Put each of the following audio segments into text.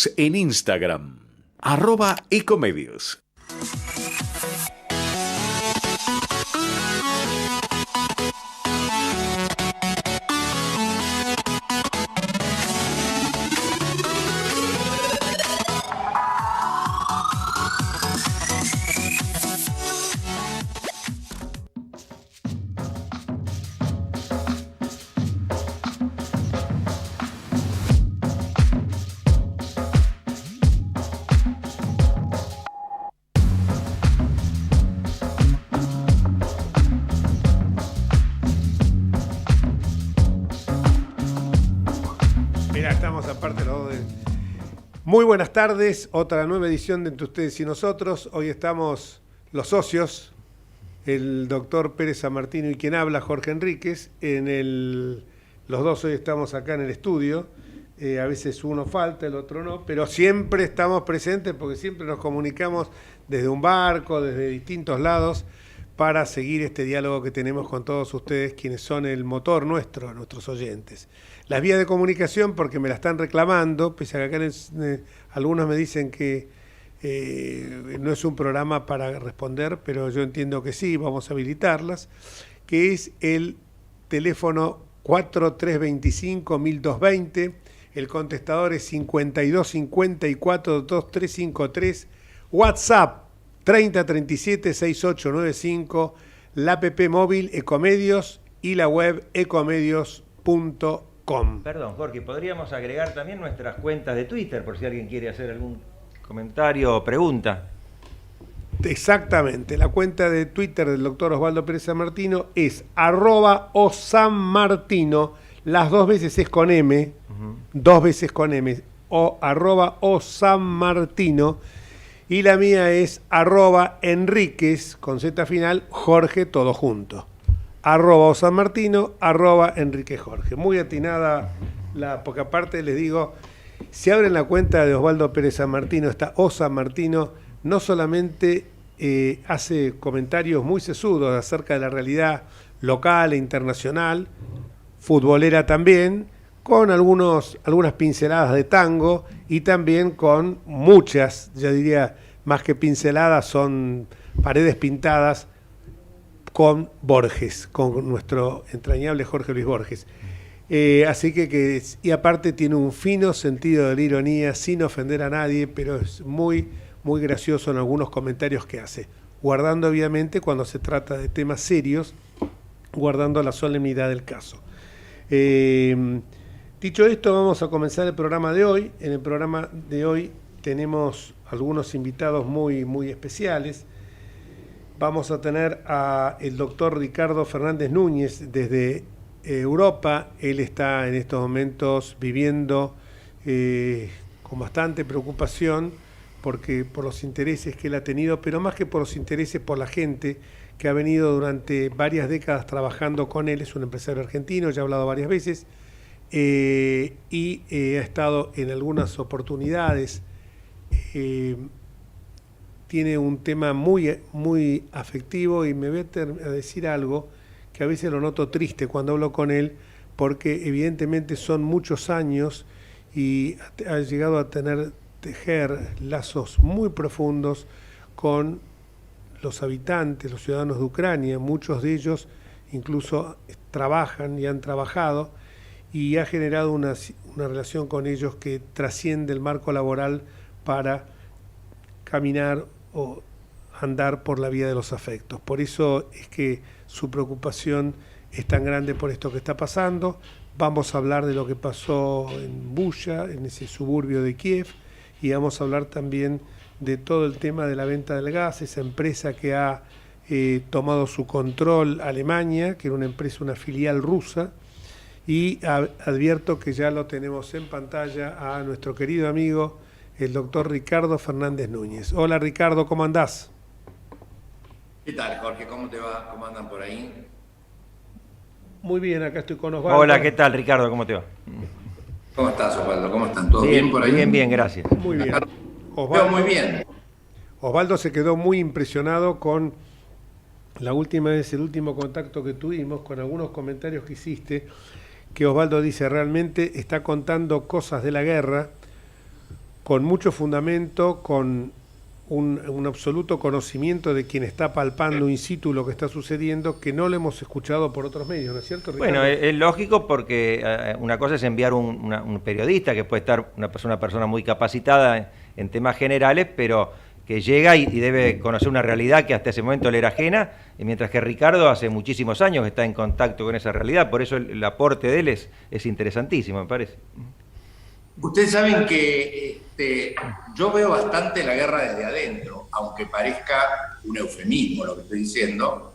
Síguenos en Instagram, @ecomedios. Muy buenas tardes, otra nueva edición de Entre Ustedes y Nosotros. Hoy estamos los socios, el doctor Pérez San Martino y quien habla, Jorge Enríquez. Los dos hoy estamos acá en el estudio. A veces uno falta, el otro no, pero siempre estamos presentes porque siempre nos comunicamos desde un barco, desde distintos lados, para seguir este diálogo que tenemos con todos ustedes, quienes son el motor nuestro, nuestros oyentes. Las vías de comunicación, porque me la están reclamando, pese a que acá algunos me dicen que no es un programa para responder, pero yo entiendo que sí, vamos a habilitarlas, que es el teléfono 4325-1220, el contestador es 5254-2353, WhatsApp 3037-6895, la app móvil Ecomedios y la web ecomedios.com. Perdón, Jorge, podríamos agregar también nuestras cuentas de Twitter por si alguien quiere hacer algún comentario o pregunta. Exactamente, la cuenta de Twitter del doctor Osvaldo Pérez San Martino es @osanmartino, las dos veces es con M, dos veces con M, o @osanmartino, y la mía es @Enríquez, con Z final, Jorge, todo junto. @Osanmartino, @Enrique Jorge. Muy atinada, porque aparte les digo, si abren la cuenta de Osvaldo Pérez San Martino, está Osan Martino, no solamente hace comentarios muy sesudos acerca de la realidad local e internacional, futbolera también, con algunas pinceladas de tango y también con muchas, yo diría, más que pinceladas, son paredes pintadas con Borges, con nuestro entrañable Jorge Luis Borges. Así que y aparte tiene un fino sentido de la ironía, sin ofender a nadie, pero es muy, muy gracioso en algunos comentarios que hace, guardando obviamente cuando se trata de temas serios, guardando la solemnidad del caso. Dicho esto, vamos a comenzar el programa de hoy. En el programa de hoy tenemos algunos invitados muy, muy especiales. Vamos a tener al doctor Ricardo Fernández Núñez desde Europa. Él está en estos momentos viviendo con bastante preocupación por los intereses que él ha tenido, pero más que por los intereses, por la gente que ha venido durante varias décadas trabajando con él. Es un empresario argentino, ya ha hablado varias veces, y ha estado en algunas oportunidades. Tiene un tema muy, muy afectivo y me voy a decir algo que a veces lo noto triste cuando hablo con él, porque evidentemente son muchos años y ha llegado a tejer lazos muy profundos con los habitantes, los ciudadanos de Ucrania. Muchos de ellos incluso trabajan y han trabajado, y ha generado una relación con ellos que trasciende el marco laboral para caminar o andar por la vía de los afectos. Por eso es que su preocupación es tan grande por esto que está pasando. Vamos a hablar de lo que pasó en Bucha, en ese suburbio de Kiev, y vamos a hablar también de todo el tema de la venta del gas, esa empresa que ha tomado su control Alemania, que era una empresa, una filial rusa, y advierto que ya lo tenemos en pantalla a nuestro querido amigo, el doctor Ricardo Fernández Núñez. Hola Ricardo, ¿cómo andás? ¿Qué tal, Jorge? ¿Cómo te va? ¿Cómo andan por ahí? Muy bien, acá estoy con Osvaldo. Hola, ¿qué tal, Ricardo? ¿Cómo te va? ¿Cómo estás, Osvaldo? ¿Cómo están? ¿Todo bien por ahí? Bien, bien, gracias. Muy bien. Osvaldo, muy bien. Osvaldo se quedó muy impresionado con la última vez, el último contacto que tuvimos, con algunos comentarios que hiciste, que Osvaldo dice, realmente está contando cosas de la guerra con mucho fundamento, con un absoluto conocimiento de quien está palpando in situ lo que está sucediendo, que no lo hemos escuchado por otros medios, ¿no es cierto, Ricardo? Bueno, es lógico porque una cosa es enviar un periodista, que puede estar una persona muy capacitada en temas generales, pero que llega y debe conocer una realidad que hasta ese momento le era ajena, y mientras que Ricardo hace muchísimos años que está en contacto con esa realidad, por eso el aporte de él es interesantísimo, me parece. Ustedes saben que yo veo bastante la guerra desde adentro, aunque parezca un eufemismo lo que estoy diciendo,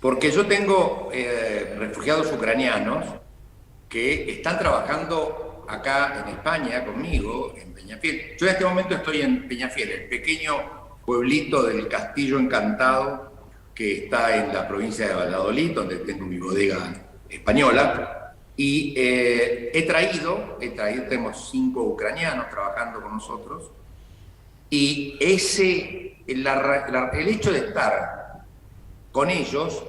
porque yo tengo refugiados ucranianos que están trabajando acá en España conmigo, en Peñafiel. Yo en este momento estoy en Peñafiel, el pequeño pueblito del Castillo Encantado que está en la provincia de Valladolid, donde tengo mi bodega española. Y tenemos 5 ucranianos trabajando con nosotros, y el hecho de estar con ellos,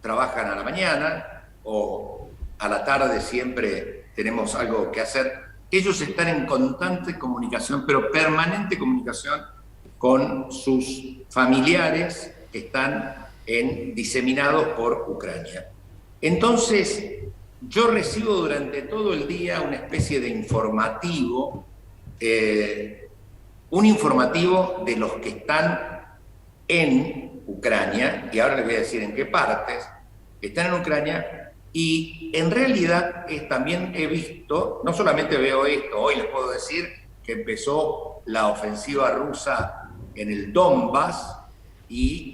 trabajan a la mañana o a la tarde, siempre tenemos algo que hacer, ellos están en constante comunicación, pero permanente comunicación con sus familiares que están diseminados por Ucrania. Entonces, yo recibo durante todo el día una especie de informativo, un informativo de los que están en Ucrania, y ahora les voy a decir en qué partes, están en Ucrania, y en realidad también he visto, no solamente veo esto, hoy les puedo decir que empezó la ofensiva rusa en el Donbass, y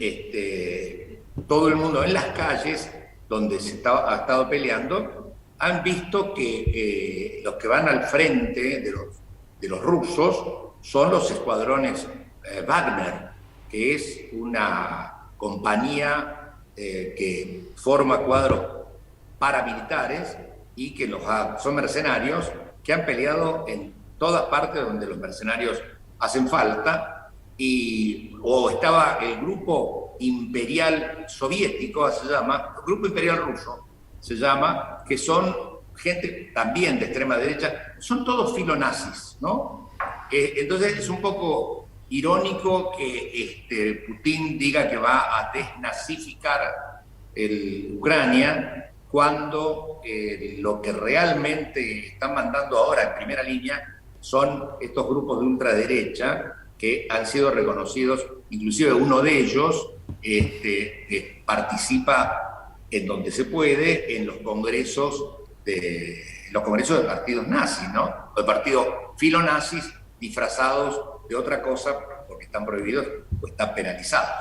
todo el mundo en las calles donde ha estado peleando, han visto que los que van al frente de los rusos son los escuadrones Wagner, que es una compañía que forma cuadros paramilitares y que son mercenarios que han peleado en todas partes donde los mercenarios hacen falta, o estaba el grupo imperial soviético, se llama, el grupo imperial ruso, se llama, que son gente también de extrema derecha, son todos filonazis, ¿no? Entonces es un poco irónico que Putin diga que va a desnazificar Ucrania, cuando lo que realmente están mandando ahora en primera línea son estos grupos de ultraderecha que han sido reconocidos, inclusive uno de ellos participa en donde se puede en los congresos de partidos nazis, ¿no? O de partidos filonazis disfrazados de otra cosa porque están prohibidos o están penalizados.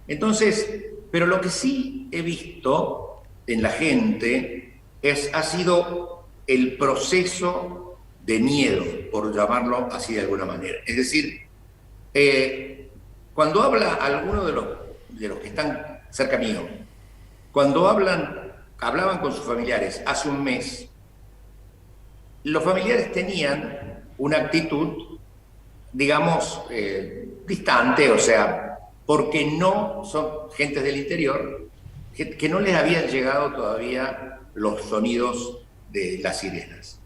Entonces, pero lo que sí he visto en la gente ha sido el proceso de miedo, por llamarlo así de alguna manera. Es decir, cuando habla alguno de los que están cerca mío, cuando hablaban con sus familiares hace un mes, los familiares tenían una actitud, digamos, distante, o sea, porque no son gentes del interior, que no les habían llegado todavía los sonidos de las sirenas.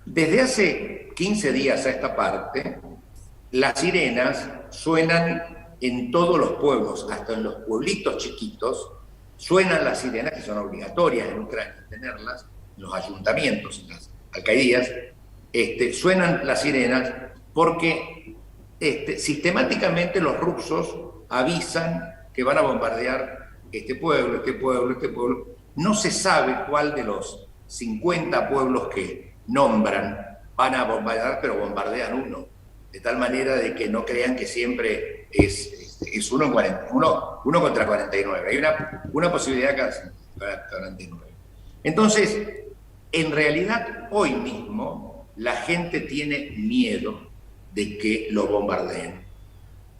Desde hace 15 días a esta parte, las sirenas suenan en todos los pueblos, hasta en los pueblitos chiquitos, suenan las sirenas, que son obligatorias en Ucrania tenerlas, en los ayuntamientos, en las alcaldías, suenan las sirenas porque sistemáticamente los rusos avisan que van a bombardear este pueblo. No se sabe cuál de los 50 pueblos que nombran van a bombardear, pero bombardean uno, de tal manera de que no crean que siempre es uno contra 49. Hay una posibilidad cada 49. Entonces, en realidad, hoy mismo, la gente tiene miedo de que lo bombardeen.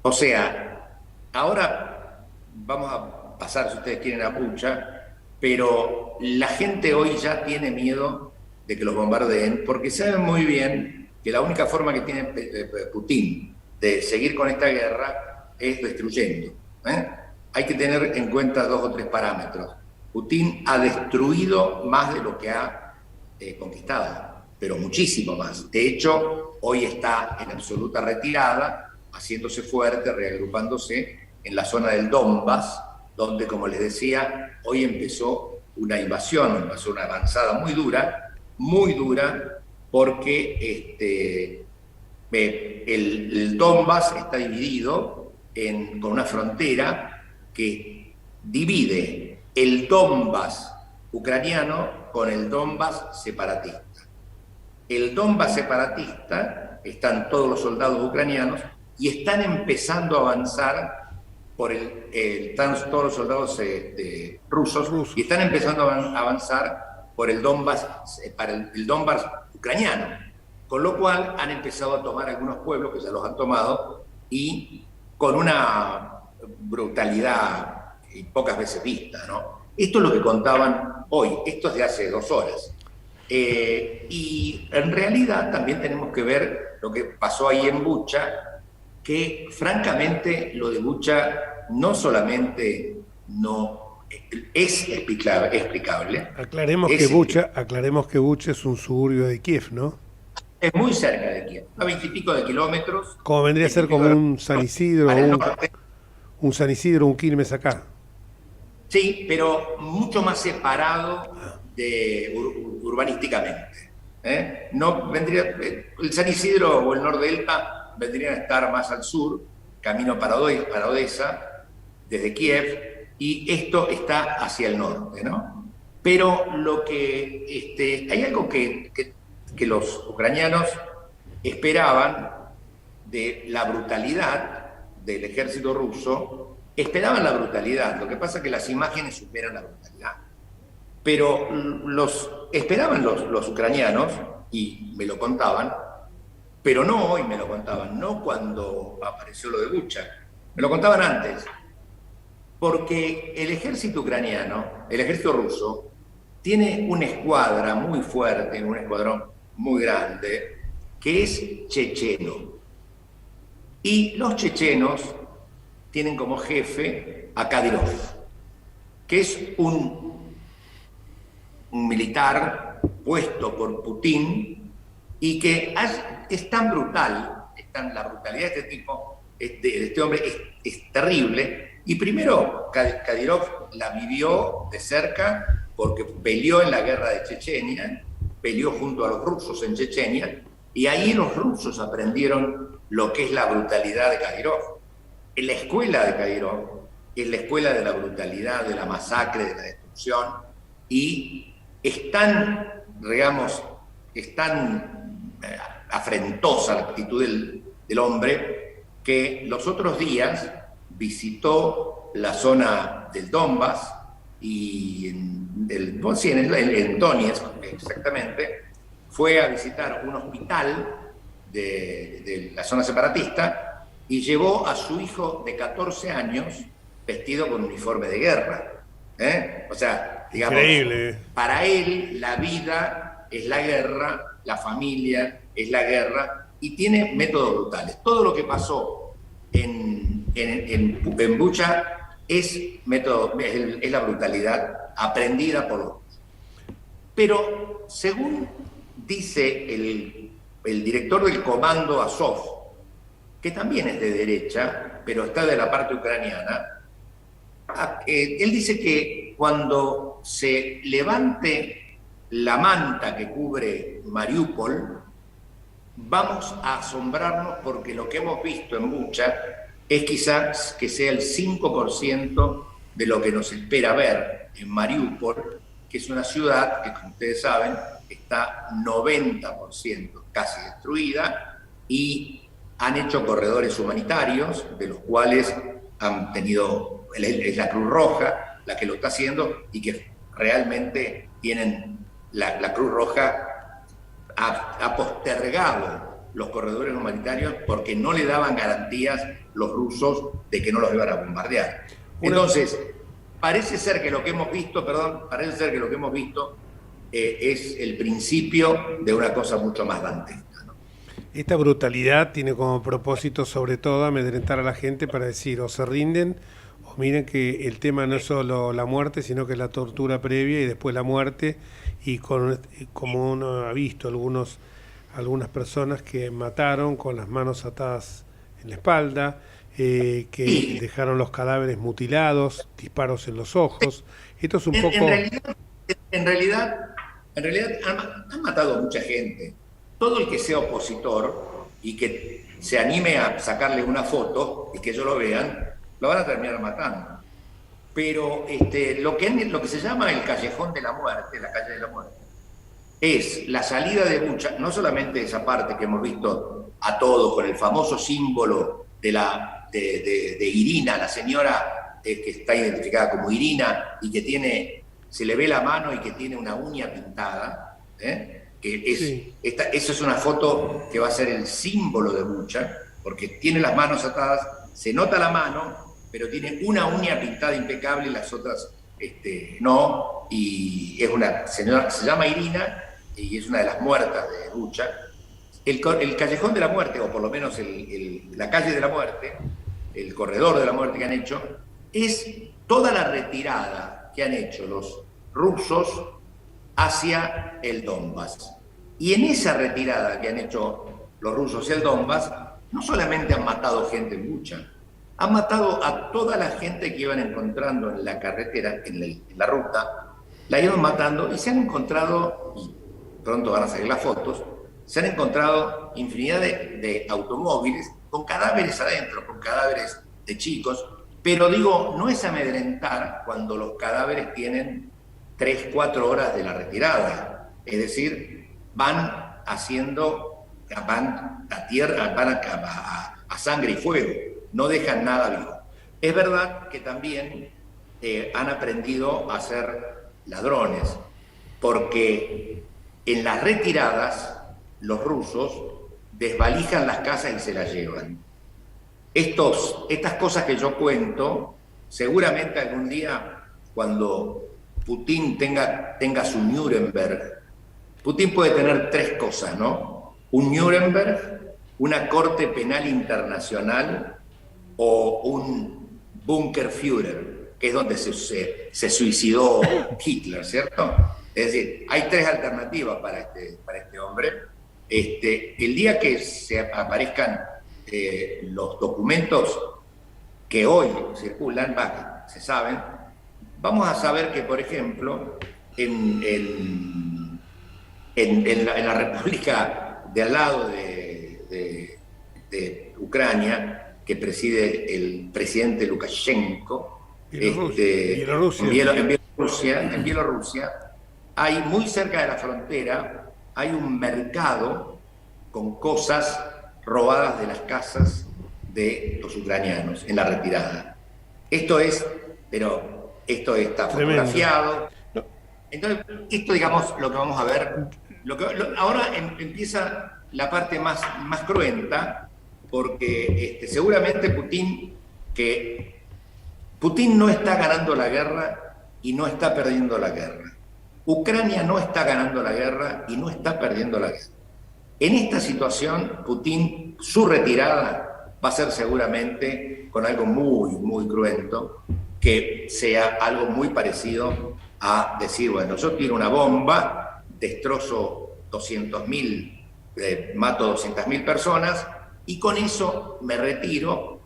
O sea, ahora vamos a pasar, si ustedes quieren, a Bucha, pero la gente hoy ya tiene miedo de que los bombardeen, porque saben muy bien que la única forma que tiene Putin de seguir con esta guerra es destruyendo. Hay que tener en cuenta 2 o 3 parámetros. Putin ha destruido más de lo que ha conquistado. pero muchísimo más. De hecho, hoy está en absoluta retirada, haciéndose fuerte, reagrupándose en la zona del Donbass, donde, como les decía, hoy empezó una invasión, empezó una avanzada muy dura, porque el Donbass está dividido con una frontera que divide el Donbass ucraniano con el Donbass separatista. El Donbass separatista, están todos los soldados ucranianos y están empezando a avanzar están todos los soldados rusos y están empezando a avanzar por el Donbass, para el Donbass ucraniano, con lo cual han empezado a tomar algunos pueblos que ya los han tomado y con una brutalidad pocas veces vista, ¿no? Esto es lo que contaban hoy, esto es de hace 2 horas. Y en realidad también tenemos que ver lo que pasó ahí en Bucha, que francamente lo de Bucha no solamente no es explicable. Aclaremos que Bucha es un suburbio de Kiev, ¿no? Es muy cerca de Kiev, a 20 y pico de kilómetros. Como vendría a ser como un San Isidro, un San Isidro, un Quilmes acá. Sí, pero mucho más separado urbanísticamente. No vendría, el San Isidro o el Nordelta vendrían a estar más al sur, camino para Odessa, desde Kiev, y esto está hacia el norte, ¿no? Pero hay algo que los ucranianos esperaban de la brutalidad del ejército ruso, esperaban la brutalidad, lo que pasa es que las imágenes superan la brutalidad. Pero esperaban los ucranianos, y me lo contaban, pero no hoy me lo contaban, no cuando apareció lo de Bucha, me lo contaban antes, porque el ejército ucraniano, el ejército ruso, tiene una escuadra muy fuerte, un escuadrón muy grande, que es checheno. Y los chechenos tienen como jefe a Kadyrov, que es un militar puesto por Putin y que es tan brutal, la brutalidad de este tipo, de este hombre, es terrible. Y primero, Kadyrov la vivió de cerca porque peleó en la guerra de Chechenia, peleó junto a los rusos en Chechenia, y ahí los rusos aprendieron lo que es la brutalidad de Kadyrov. En la escuela de Kadyrov es la escuela de la brutalidad, de la masacre, de la destrucción, y es tan, digamos, afrentosa la actitud del hombre que los otros días visitó la zona del Donbass y en Donetsk exactamente, fue a visitar un hospital de la zona separatista y llevó a su hijo de 14 años vestido con uniforme de guerra. O sea, digamos, increíble. Para él la vida es la guerra, la familia es la guerra, y tiene métodos brutales. Todo lo que pasó en Bucha es la brutalidad aprendida por los rusos. Pero según dice el director del comando Azov, que también es de derecha, pero está de la parte ucraniana, él dice que cuando se levante la manta que cubre Mariupol, vamos a asombrarnos porque lo que hemos visto en Bucha es quizás que sea el 5% de lo que nos espera ver en Mariupol, que es una ciudad que, como ustedes saben, está 90% casi destruida, y han hecho corredores humanitarios, de los cuales han tenido, es la Cruz Roja la que lo está haciendo, y que realmente tienen, la Cruz Roja ha postergado los corredores humanitarios porque no le daban garantías los rusos de que no los iban a bombardear. Entonces, parece ser que lo que hemos visto es el principio de una cosa mucho más dantesca, ¿no? Esta brutalidad tiene como propósito, sobre todo, amedrentar a la gente para decir, o se rinden, o miren que el tema no es solo la muerte, sino que es la tortura previa y después la muerte, y como uno ha visto algunas personas que mataron con las manos atadas en la espalda, que dejaron los cadáveres mutilados, disparos en los ojos. Esto es un poco... En realidad han matado a mucha gente. Todo el que sea opositor y que se anime a sacarle una foto y que ellos lo vean, lo van a terminar matando. Pero lo que se llama el callejón de la muerte, la calle de la muerte, es la salida de Bucha, no solamente esa parte que hemos visto a todos con el famoso símbolo de Irina, la señora que está identificada como Irina y que se le ve la mano y que tiene una uña pintada, esa es una foto que va a ser el símbolo de Bucha, porque tiene las manos atadas, se nota la mano, pero tiene una uña pintada impecable y las otras no, y es una señora, se llama Irina, y es una de las muertas de Bucha. El callejón de la muerte, o por lo menos la calle de la muerte, el corredor de la muerte que han hecho, es toda la retirada que han hecho los rusos hacia el Donbass. Y en esa retirada que han hecho los rusos hacia el Donbass, no solamente han matado gente en Bucha, han matado a toda la gente que iban encontrando en la carretera, en la ruta, la iban matando y se han encontrado, y pronto van a salir las fotos, se han encontrado infinidad de automóviles con cadáveres adentro, con cadáveres de chicos, pero digo, no es amedrentar cuando los cadáveres tienen 3-4 horas de la retirada, es decir, van a tierra, van a sangre y fuego, no dejan nada vivo. Es verdad que también han aprendido a ser ladrones, porque en las retiradas los rusos desvalijan las casas y se las llevan. Estas cosas que yo cuento, seguramente algún día, cuando Putin tenga su Nuremberg, Putin puede tener 3 cosas, ¿no? Un Nuremberg, una corte penal internacional o un Bunkerführer, que es donde se suicidó Hitler, ¿cierto? Es decir, hay 3 alternativas para este hombre. El día que se aparezcan los documentos que hoy circulan, se saben, vamos a saber que, por ejemplo, en la República de al lado de Ucrania, que preside el presidente Lukashenko, en Bielorrusia, hay muy cerca de la frontera, hay un mercado con cosas robadas de las casas de los ucranianos en la retirada. Esto está fotografiado. Entonces, esto, digamos, lo que vamos a ver. Ahora empieza la parte más cruenta, porque seguramente Putin no está ganando la guerra y no está perdiendo la guerra. Ucrania no está ganando la guerra y no está perdiendo la guerra. En esta situación, Putin, su retirada va a ser seguramente con algo muy, muy cruento, que sea algo muy parecido a decir, bueno, yo tiro una bomba, destrozo 200.000, mato 200.000 personas y con eso me retiro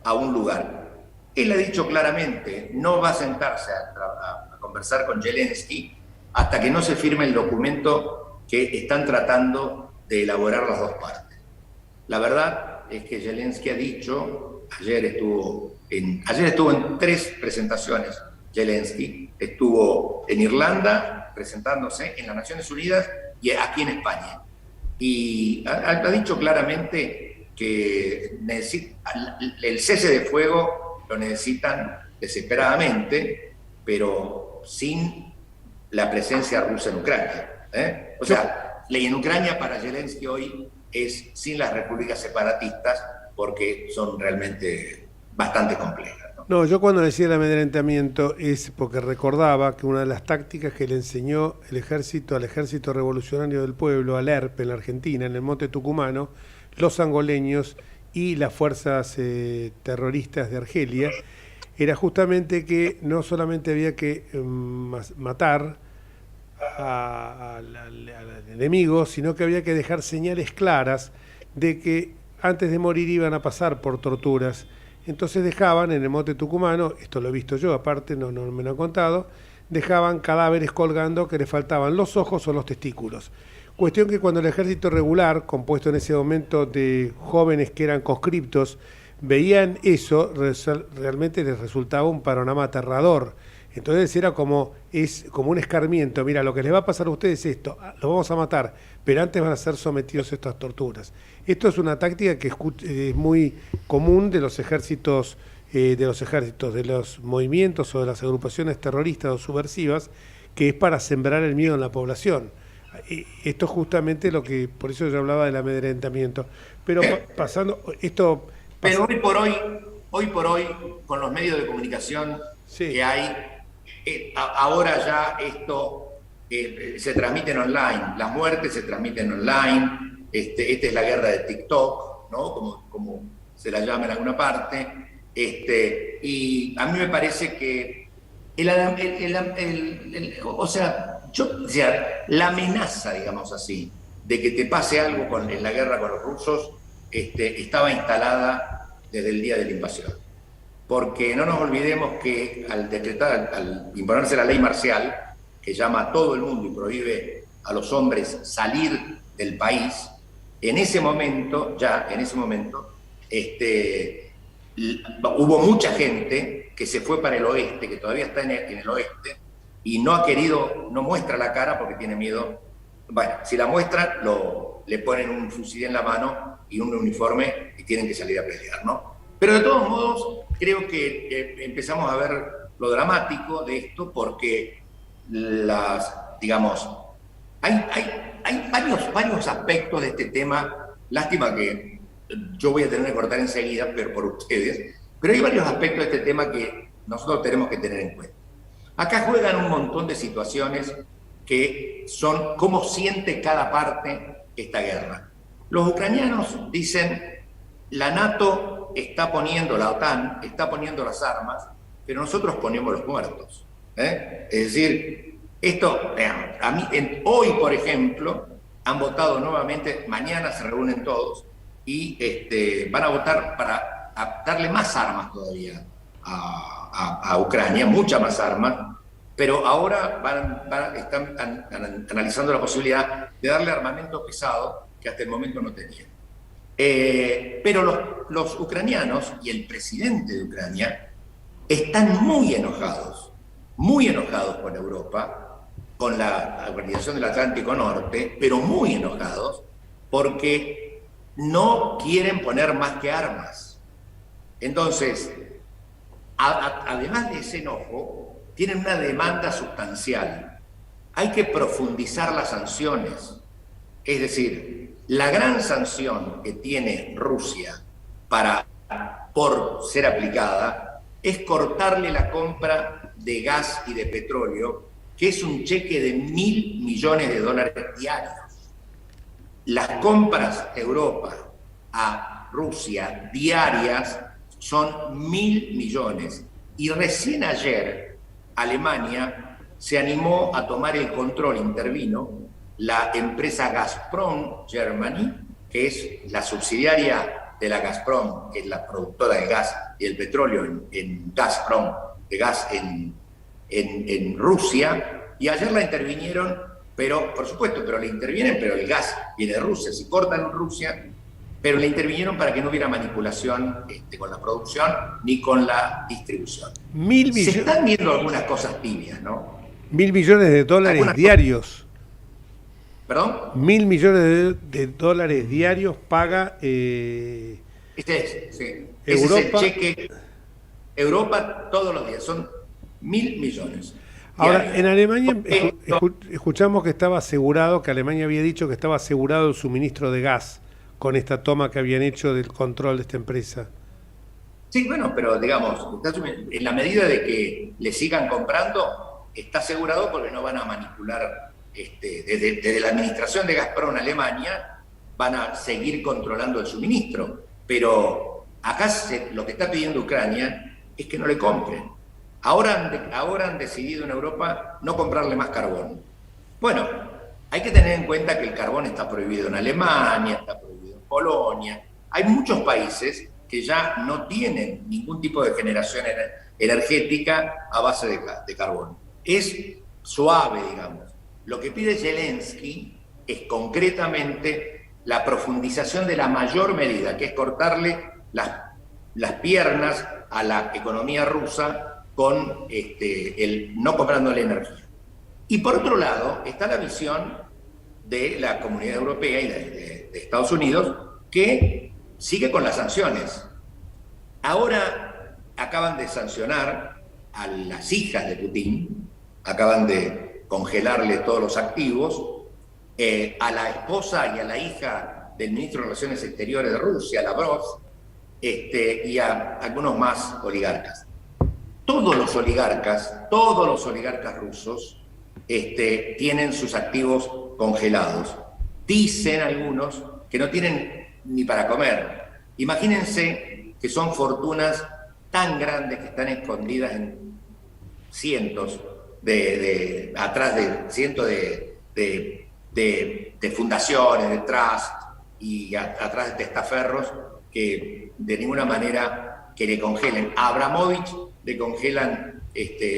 a un lugar. Él ha dicho claramente, no va a sentarse a conversar con Zelensky hasta que no se firme el documento que están tratando de elaborar las dos partes. La verdad es que Zelensky ha dicho, ayer estuvo en 3 presentaciones. Zelensky estuvo en Irlanda presentándose, en las Naciones Unidas y aquí en España. Y ha dicho claramente que el cese de fuego lo necesitan desesperadamente, pero sin la presencia rusa en Ucrania. O sea, ley en Ucrania para Zelensky hoy es sin las repúblicas separatistas, porque son realmente bastante complejas. No, yo cuando decía el amedrentamiento es porque recordaba que una de las tácticas que le enseñó el ejército al Ejército Revolucionario del Pueblo, al ERP en la Argentina, en el Monte Tucumano, los angoleños y las fuerzas terroristas de Argelia, era justamente que no solamente había que matar al enemigo, sino que había que dejar señales claras de que antes de morir iban a pasar por torturas. Entonces dejaban en el monte tucumano, esto lo he visto yo, aparte no me lo han contado, dejaban cadáveres colgando que le faltaban los ojos o los testículos. Cuestión que cuando el ejército regular, compuesto en ese momento de jóvenes que eran conscriptos, veían eso, realmente les resultaba un panorama aterrador. Entonces era como un escarmiento. Mira, lo que les va a pasar a ustedes es esto, los vamos a matar, pero antes van a ser sometidos a estas torturas. Esto es una táctica que es muy común de los movimientos o de las agrupaciones terroristas o subversivas, que es para sembrar el miedo en la población. Esto es justamente lo que, por eso yo hablaba del amedrentamiento. Pero Pero hoy por hoy, con los medios de comunicación sí, que hay, ahora ya esto se transmiten online, las muertes se transmiten online, esta es la guerra de TikTok, ¿no? Como se la llama en alguna parte, y a mí me parece que la amenaza, digamos así, de que te pase algo en la guerra con los rusos, estaba instalada desde el día de la invasión. Porque no nos olvidemos que al imponerse la ley marcial, que llama a todo el mundo y prohíbe a los hombres salir del país, en ese momento, hubo mucha gente que se fue para el oeste, que todavía está en el oeste, y no muestra la cara porque tiene miedo. Bueno, si la muestra, le ponen un fusil en la mano y un uniforme y tienen que salir a pelear, ¿no? Pero de todos modos, creo que empezamos a ver lo dramático de esto porque hay varios aspectos de este tema. Lástima que yo voy a tener que cortar enseguida, pero por ustedes. Pero hay varios aspectos de este tema que nosotros tenemos que tener en cuenta. Acá juegan un montón de situaciones que son cómo siente cada parte esta guerra. Los ucranianos dicen, la OTAN está poniendo las armas, pero nosotros ponemos los muertos. Es decir, hoy, por ejemplo, han votado nuevamente, mañana se reúnen todos y van a votar para darle más armas todavía a Ucrania, muchas más armas, pero ahora están analizando la posibilidad de darle armamento pesado que hasta el momento no tenían. Pero los ucranianos y el presidente de Ucrania están muy enojados con Europa, con la Organización del Atlántico Norte, pero muy enojados porque no quieren poner más que armas. Entonces, además de ese enojo, tienen una demanda sustancial. Hay que profundizar las sanciones. Es decir, la gran sanción que tiene Rusia por ser aplicada es cortarle la compra de gas y de petróleo, que es un cheque de $1.000 millones diarios. Las compras de Europa a Rusia diarias son 1.000 millones. Y recién ayer Alemania se animó a tomar el control, intervino la empresa Gazprom Germany, que es la subsidiaria de la Gazprom, que es la productora de gas y el petróleo en Gazprom, de gas en Rusia, y ayer la intervinieron, pero por supuesto, pero le intervienen, pero el gas viene de Rusia, se cortan en Rusia, pero le intervinieron para que no hubiera manipulación con la producción ni con la distribución. Se están viendo algunas cosas tibias, ¿no? $1.000 millones diarios. ¿Perdón? $1.000 millones de dólares diarios paga sí. Europa. Ese es el cheque. Europa todos los días, son 1.000 millones. Ahora, diarios. en Alemania escuchamos que estaba asegurado, que Alemania había dicho que estaba asegurado el suministro de gas con esta toma que habían hecho del control de esta empresa. Sí, bueno, pero digamos, en la medida de que le sigan comprando, está asegurado porque no van a manipular. Desde la administración de Gazprom en Alemania van a seguir controlando el suministro, pero acá lo que está pidiendo Ucrania es que no le compren. Ahora han decidido en Europa no comprarle más carbón, Bueno, hay que tener en cuenta que el carbón está prohibido en Alemania, está prohibido en Polonia. Hay muchos países que ya no tienen ningún tipo de generación energética a base de carbón. Es suave, digamos. Lo que pide Zelensky es concretamente la profundización de la mayor medida, que es cortarle las piernas a la economía rusa con el no comprándole energía. Y por otro lado está la visión de la Comunidad Europea y de Estados Unidos, que sigue con las sanciones. Ahora acaban de sancionar a las hijas de Putin, acaban de congelarle todos los activos, a la esposa y a la hija del ministro de Relaciones Exteriores de Rusia, Lavrov, y a algunos más oligarcas. Todos los oligarcas rusos tienen sus activos congelados. Dicen algunos que no tienen ni para comer. Imagínense que son fortunas tan grandes que están escondidas en cientos atrás de cientos de fundaciones, de trust y atrás de testaferros que de ninguna manera que le congelen. A Abramovich le congelan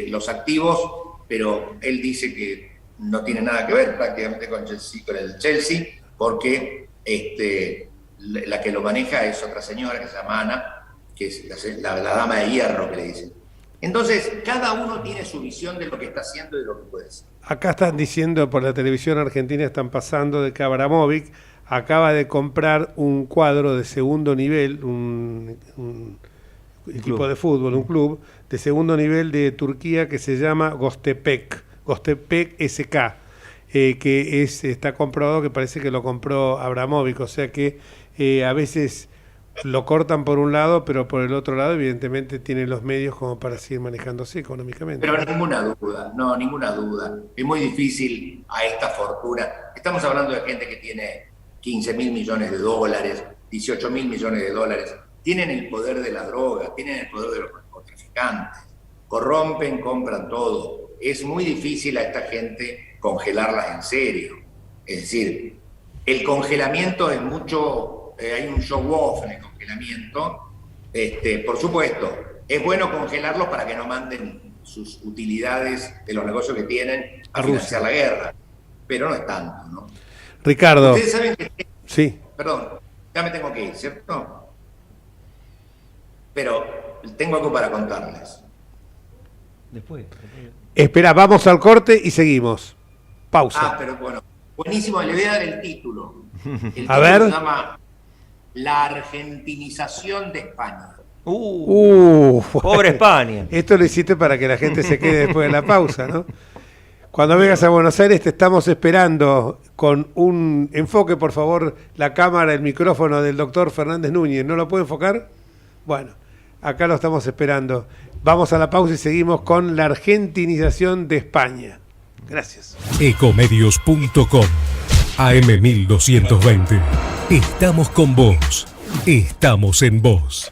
los activos, pero él dice que no tiene nada que ver prácticamente con el Chelsea, porque la que lo maneja es otra señora que se llama Ana, que es la dama de hierro que le dicen. Entonces, cada uno tiene su visión de lo que está haciendo y de lo que puede ser. Acá están diciendo por la televisión argentina, están pasando de que Abramovich acaba de comprar un cuadro de segundo nivel, un equipo de fútbol, un club de segundo nivel de Turquía que se llama Göztepe SK, que está comprobado que parece que lo compró Abramovich, o sea que a veces lo cortan por un lado, pero por el otro lado evidentemente tienen los medios como para seguir manejándose económicamente. Pero ninguna duda, es muy difícil a esta fortuna. Estamos hablando de gente que tiene 15.000 millones de dólares, 18.000 millones de dólares, tienen el poder de la droga, tienen el poder de los narcotraficantes, corrompen, compran todo. Es muy difícil a esta gente congelarlas en serio. Es decir, el congelamiento es mucho, hay un show-off en el congelamiento. Por supuesto, es bueno congelarlos para que no manden sus utilidades de los negocios que tienen a financiar la guerra, pero no es tanto, ¿no? Ricardo. Ustedes saben que... Sí. Perdón, ya me tengo que ir, ¿cierto? Pero tengo algo para contarles. Después. Espera, vamos al corte y seguimos. Pausa. Pero bueno, buenísimo, le voy a dar el título. El título a ver. Se llama La argentinización de España. Pobre España. Esto lo hiciste para que la gente se quede después de la pausa, ¿no? Cuando vengas a Buenos Aires te estamos esperando con un enfoque, por favor, la cámara, el micrófono del doctor Fernández Núñez. ¿No lo puede enfocar? Bueno, acá lo estamos esperando. Vamos a la pausa y seguimos con la argentinización de España. Gracias. Ecomedios.com AM1220. Estamos con vos. Estamos en vos.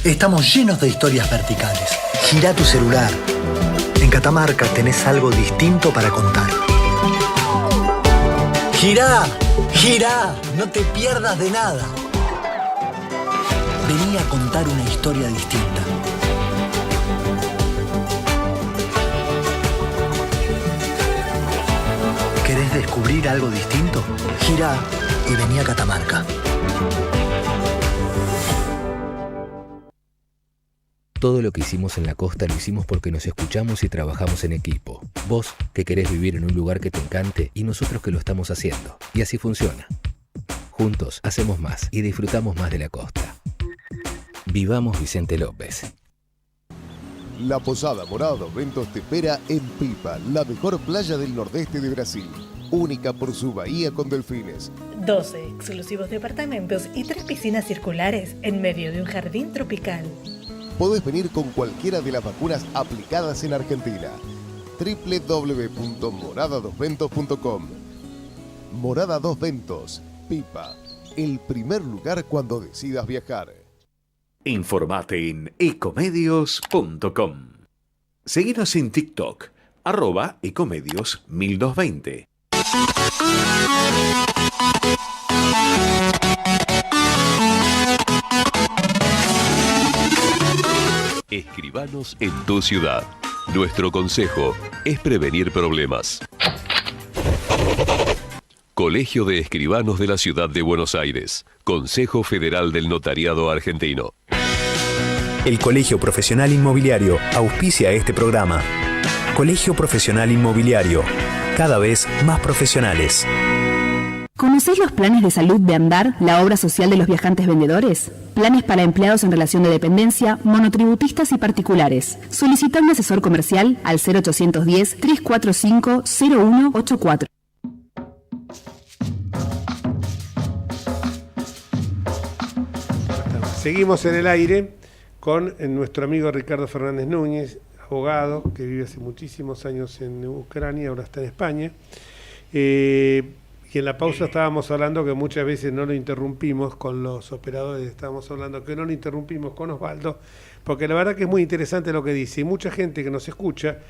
Estamos llenos de historias verticales. Girá tu celular. En Catamarca tenés algo distinto para contar. Girá, girá, no te pierdas de nada. Vení a contar una historia distinta. ¿Querés descubrir algo distinto? Girá y vení a Catamarca. Todo lo que hicimos en la costa lo hicimos porque nos escuchamos y trabajamos en equipo. Vos, que querés vivir en un lugar que te encante, y nosotros que lo estamos haciendo. Y así funciona. Juntos hacemos más y disfrutamos más de la costa. Vivamos Vicente López. La Posada Morada dos Ventos te espera en Pipa, la mejor playa del nordeste de Brasil. Única por su bahía con delfines. 12 exclusivos departamentos y 3 piscinas circulares en medio de un jardín tropical. Podés venir con cualquiera de las vacunas aplicadas en Argentina. www.moradadosventos.com. Morada Dos Ventos, Pipa, el primer lugar cuando decidas viajar. Informate en ecomedios.com. Seguinos en TikTok, @ecomedios 1220. Escribanos en tu ciudad. Nuestro consejo es prevenir problemas. Colegio de Escribanos de la Ciudad de Buenos Aires. Consejo Federal del Notariado Argentino. El Colegio Profesional Inmobiliario auspicia este programa. Colegio Profesional Inmobiliario, cada vez más profesionales. ¿Conocés los planes de salud de Andar, la obra social de los viajantes vendedores? Planes para empleados en relación de dependencia, monotributistas y particulares. Solicita un asesor comercial al 0810-345-0184. Seguimos en el aire con nuestro amigo Ricardo Fernández Núñez, abogado que vive hace muchísimos años en Ucrania, ahora está en España. Y en la pausa estábamos hablando que muchas veces no lo interrumpimos con los operadores, estábamos hablando que no lo interrumpimos con Osvaldo, porque la verdad que es muy interesante lo que dice. Y mucha gente que nos escucha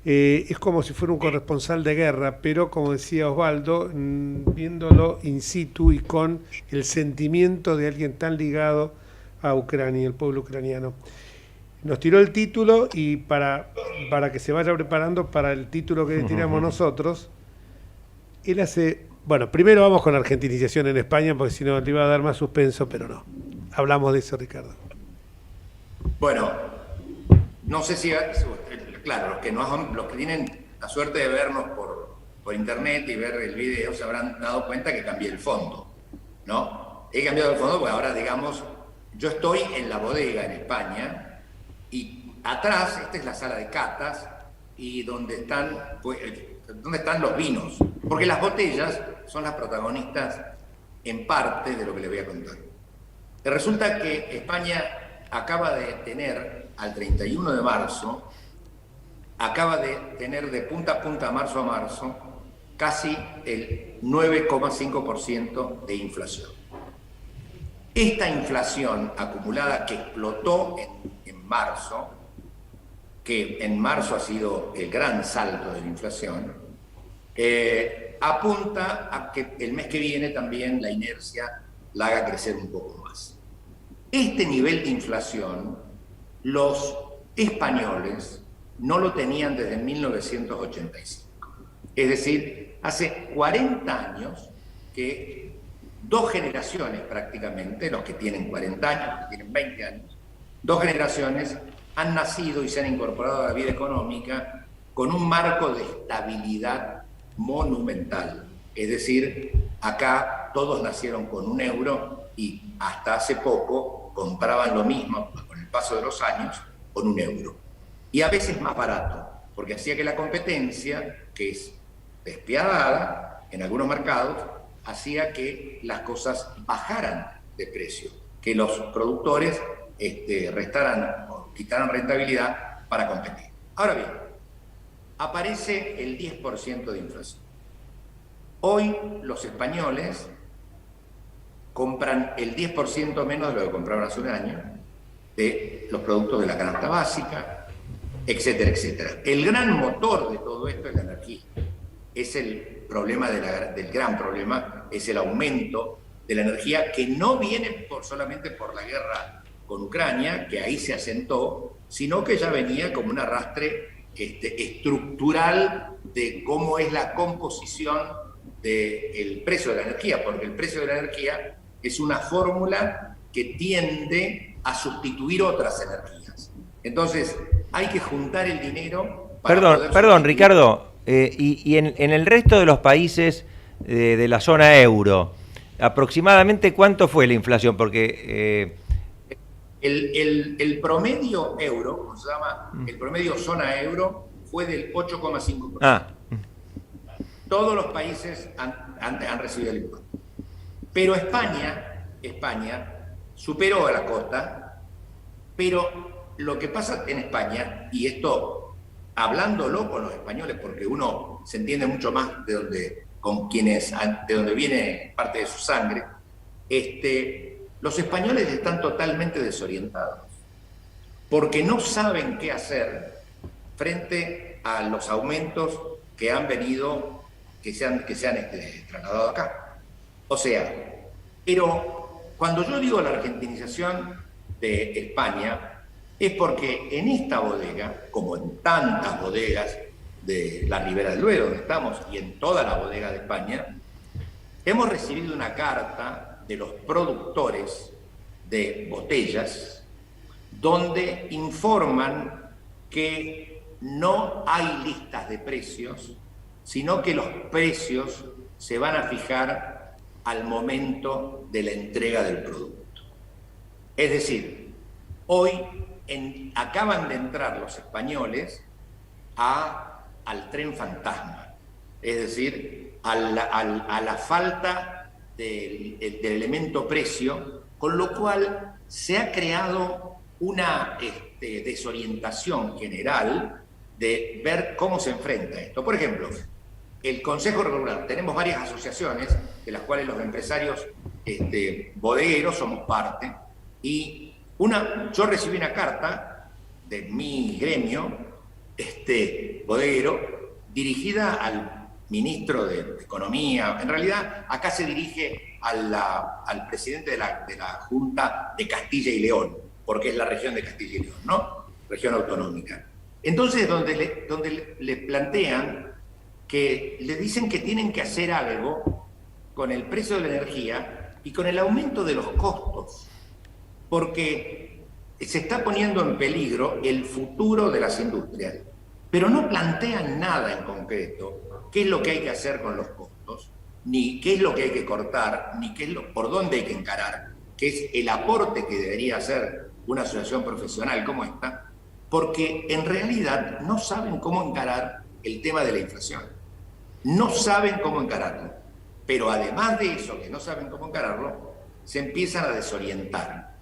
es como si fuera un corresponsal de guerra, pero como decía Osvaldo, viéndolo in situ y con el sentimiento de alguien tan ligado a Ucrania, el pueblo ucraniano. Nos tiró el título y para que se vaya preparando para el título que le tiramos nosotros, él hace... Bueno, primero vamos con la argentinización en España, porque si no le iba a dar más suspenso, pero no. Hablamos de eso, Ricardo. Bueno, no sé si... Claro, los que tienen la suerte de vernos por internet y ver el video se habrán dado cuenta que cambié el fondo, ¿no? He cambiado el fondo porque ahora, digamos, yo estoy en la bodega en España y atrás, esta es la sala de catas y donde están los vinos, porque las botellas son las protagonistas en parte de lo que les voy a contar. Resulta que España acaba de tener, al 31 de marzo, acaba de tener de punta a punta, marzo a marzo, casi el 9,5% de inflación. Esta inflación acumulada que explotó en marzo, que en marzo ha sido el gran salto de la inflación, apunta a que el mes que viene también la inercia la haga crecer un poco más. Este nivel de inflación, los españoles no lo tenían desde 1985. Es decir, hace 40 años que dos generaciones prácticamente, los que tienen 40 años, los que tienen 20 años, dos generaciones han nacido y se han incorporado a la vida económica con un marco de estabilidad monumental. Es decir, acá todos nacieron con €1 y hasta hace poco compraban lo mismo, con el paso de los años, con €1. Y a veces más barato, porque hacía que la competencia, que es despiadada en algunos mercados, hacía que las cosas bajaran de precio, que los productores restaran o quitaran rentabilidad para competir. Ahora bien, aparece el 10% de inflación. Hoy los españoles compran el 10% menos de lo que compraron hace un año de los productos de la canasta básica, etcétera, etcétera. El gran motor de todo esto es la energía. Es el problema del gran problema, es el aumento de la energía que no viene solamente por la guerra con Ucrania, que ahí se asentó, sino que ya venía como un arrastre estructural de cómo es la composición del precio de la energía, porque el precio de la energía es una fórmula que tiende a sustituir otras energías. Entonces, hay que juntar el dinero para Perdón, Ricardo, y en el resto de los países de la zona euro, ¿aproximadamente cuánto fue la inflación? Porque... El promedio euro, como se llama, el promedio zona euro, fue del 8,5%. Ah. Todos los países han recibido el impuesto. Pero España superó a la costa, pero lo que pasa en España, y esto hablándolo con los españoles, porque uno se entiende mucho más de donde viene parte de su sangre, los españoles están totalmente desorientados, porque no saben qué hacer frente a los aumentos que han venido, que se han trasladado acá. O sea, pero cuando yo digo la argentinización de España, es porque en esta bodega, como en tantas bodegas de la Ribera del Duero donde estamos y en toda la bodega de España, hemos recibido una carta de los productores de botellas donde informan que no hay listas de precios, sino que los precios se van a fijar al momento de la entrega del producto. Es decir, hoy acaban de entrar los españoles al tren fantasma, es decir, a la falta del elemento precio, con lo cual se ha creado una desorientación general de ver cómo se enfrenta esto. Por ejemplo, el Consejo Regular, tenemos varias asociaciones de las cuales los empresarios bodegueros somos parte, y yo recibí una carta de mi gremio bodeguero dirigida al ministro de Economía. En realidad acá se dirige al presidente de la Junta de Castilla y León, porque es la región de Castilla y León, ¿no? Región autonómica. Entonces, donde le plantean que le dicen que tienen que hacer algo con el precio de la energía y con el aumento de los costos, porque se está poniendo en peligro el futuro de las industrias, pero no plantean nada en concreto, qué es lo que hay que hacer con los costos, ni qué es lo que hay que cortar, ni por dónde hay que encarar, que es el aporte que debería hacer una asociación profesional como esta, porque en realidad no saben cómo encarar el tema de la inflación. No saben cómo encararlo. Pero además de eso, que no saben cómo encararlo, se empiezan a desorientar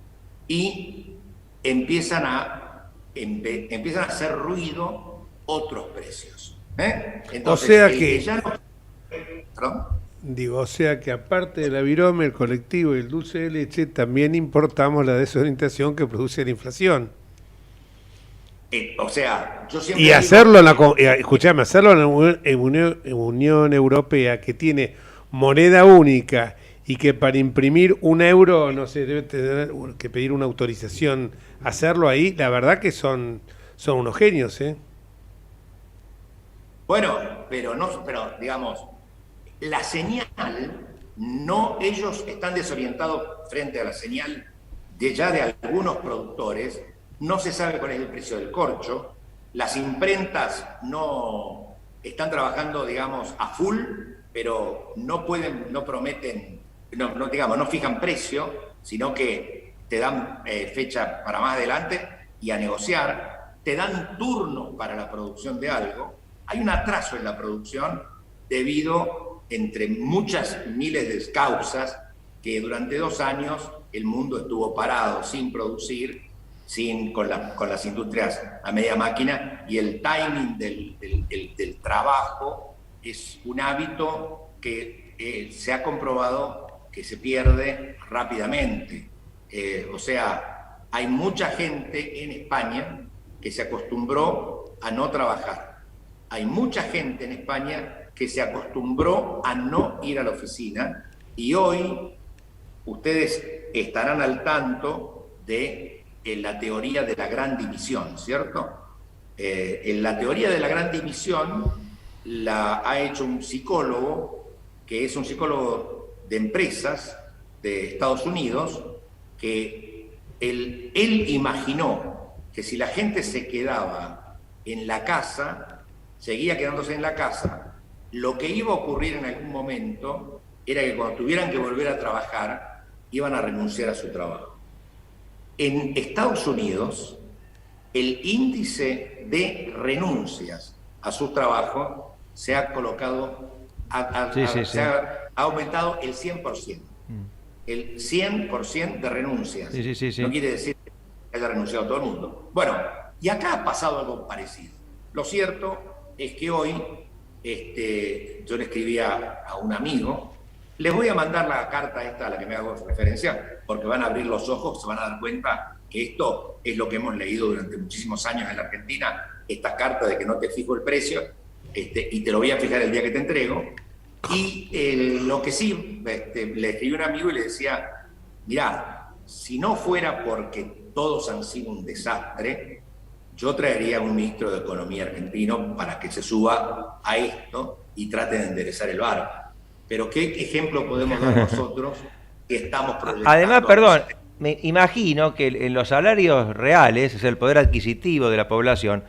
y empiezan a hacer ruido otros precios. Entonces, o sea que ya no... ¿Perdón? Digo, o sea que aparte de la virome, el colectivo y el dulce de leche, también importamos la desorientación que produce la inflación. O sea, yo siempre y digo, hacerlo hacerlo en Unión Europea, que tiene moneda única y que para imprimir €1, no sé, debe tener que pedir una autorización, hacerlo ahí, la verdad que son unos genios, ¿eh? Bueno, pero digamos, la señal, ellos están desorientados frente a la señal de algunos productores. No se sabe cuál es el precio del corcho, las imprentas no están trabajando, digamos, a full, pero no prometen, no fijan precio, sino que te dan fecha para más adelante y a negociar, te dan turnos para la producción de algo. Hay un atraso en la producción debido, entre muchas miles de causas, que durante 2 años el mundo estuvo parado, sin producir, con las industrias a media máquina, y el timing del trabajo es un hábito que se ha comprobado que se pierde rápidamente. O sea, hay mucha gente en España que se acostumbró a no trabajar. Hay mucha gente en España que se acostumbró a no ir a la oficina, y hoy ustedes estarán al tanto de la teoría de la gran dimisión, ¿cierto? En la teoría de la gran dimisión la ha hecho un psicólogo, que es un psicólogo de empresas de Estados Unidos, que él imaginó que si la gente se quedaba en la casa, seguía quedándose en la casa, lo que iba a ocurrir en algún momento era que cuando tuvieran que volver a trabajar, iban a renunciar a su trabajo. En Estados Unidos, el índice de renuncias a su trabajo se ha colocado, se ha aumentado el 100%. El 100% de renuncias. No quiere decir que haya renunciado todo el mundo. Bueno, y acá ha pasado algo parecido. Lo cierto es que hoy yo le escribía a un amigo. Les voy a mandar la carta esta a la que me hago referencia, porque van a abrir los ojos, se van a dar cuenta que esto es lo que hemos leído durante muchísimos años en la Argentina, esta carta de que no te fijo el precio y te lo voy a fijar el día que te entrego. Y lo que sí, le escribí a un amigo y le decía, mirá, si no fuera porque todos han sido un desastre, yo traería a un ministro de Economía argentino para que se suba a esto y trate de enderezar el barco. Pero ¿qué ejemplo podemos dar nosotros que estamos proyectando? Además, perdón, me imagino que en los salarios reales, es el poder adquisitivo de la población,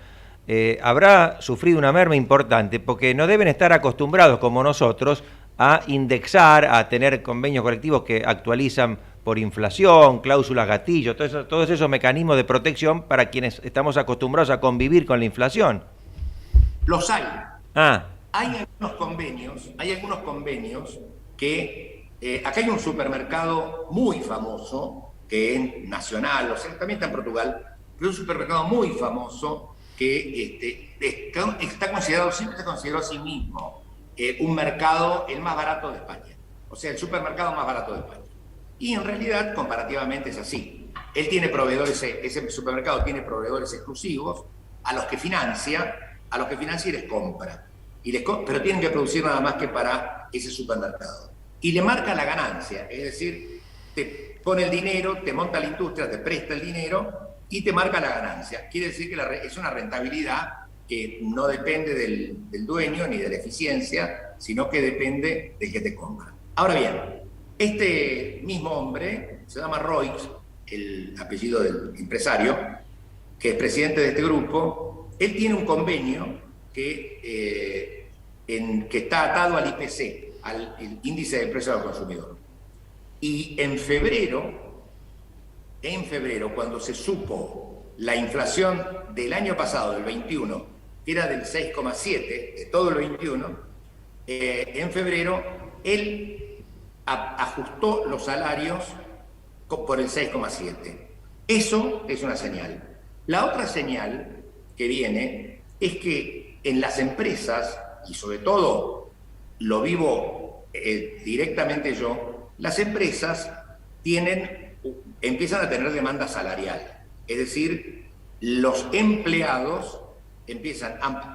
habrá sufrido una merma importante, porque no deben estar acostumbrados como nosotros a indexar, a tener convenios colectivos que actualizan por inflación, cláusulas gatillo, todos esos mecanismos de protección para quienes estamos acostumbrados a convivir con la inflación. Los hay. Ah. Hay algunos convenios que... acá hay un supermercado muy famoso, que es nacional, o sea, también está en Portugal, pero es un supermercado muy famoso que está considerado, siempre se consideró a sí mismo un mercado el más barato de España. O sea, el supermercado más barato de España. Y en realidad, comparativamente, es así. Él tiene proveedores, ese supermercado tiene proveedores exclusivos a los que financia y les compra. Pero tienen que producir nada más que para ese supermercado. Y le marca la ganancia, es decir, te pone el dinero, te monta la industria, te presta el dinero y te marca la ganancia. Quiere decir que es una rentabilidad que no depende del dueño ni de la eficiencia, sino que depende del que te compra. Ahora bien, este mismo hombre, se llama Roig, el apellido del empresario, que es presidente de este grupo, él tiene un convenio que está atado al IPC, al índice de precios al consumidor. Y en febrero, cuando se supo la inflación del año pasado, del 21, que era del 6,7, de todo el 21, en febrero, él ajustó los salarios por el 6,7. Eso es una señal. La otra señal que viene es que en las empresas, y sobre todo lo vivo directamente yo, las empresas empiezan a tener demanda salarial. Es decir, los empleados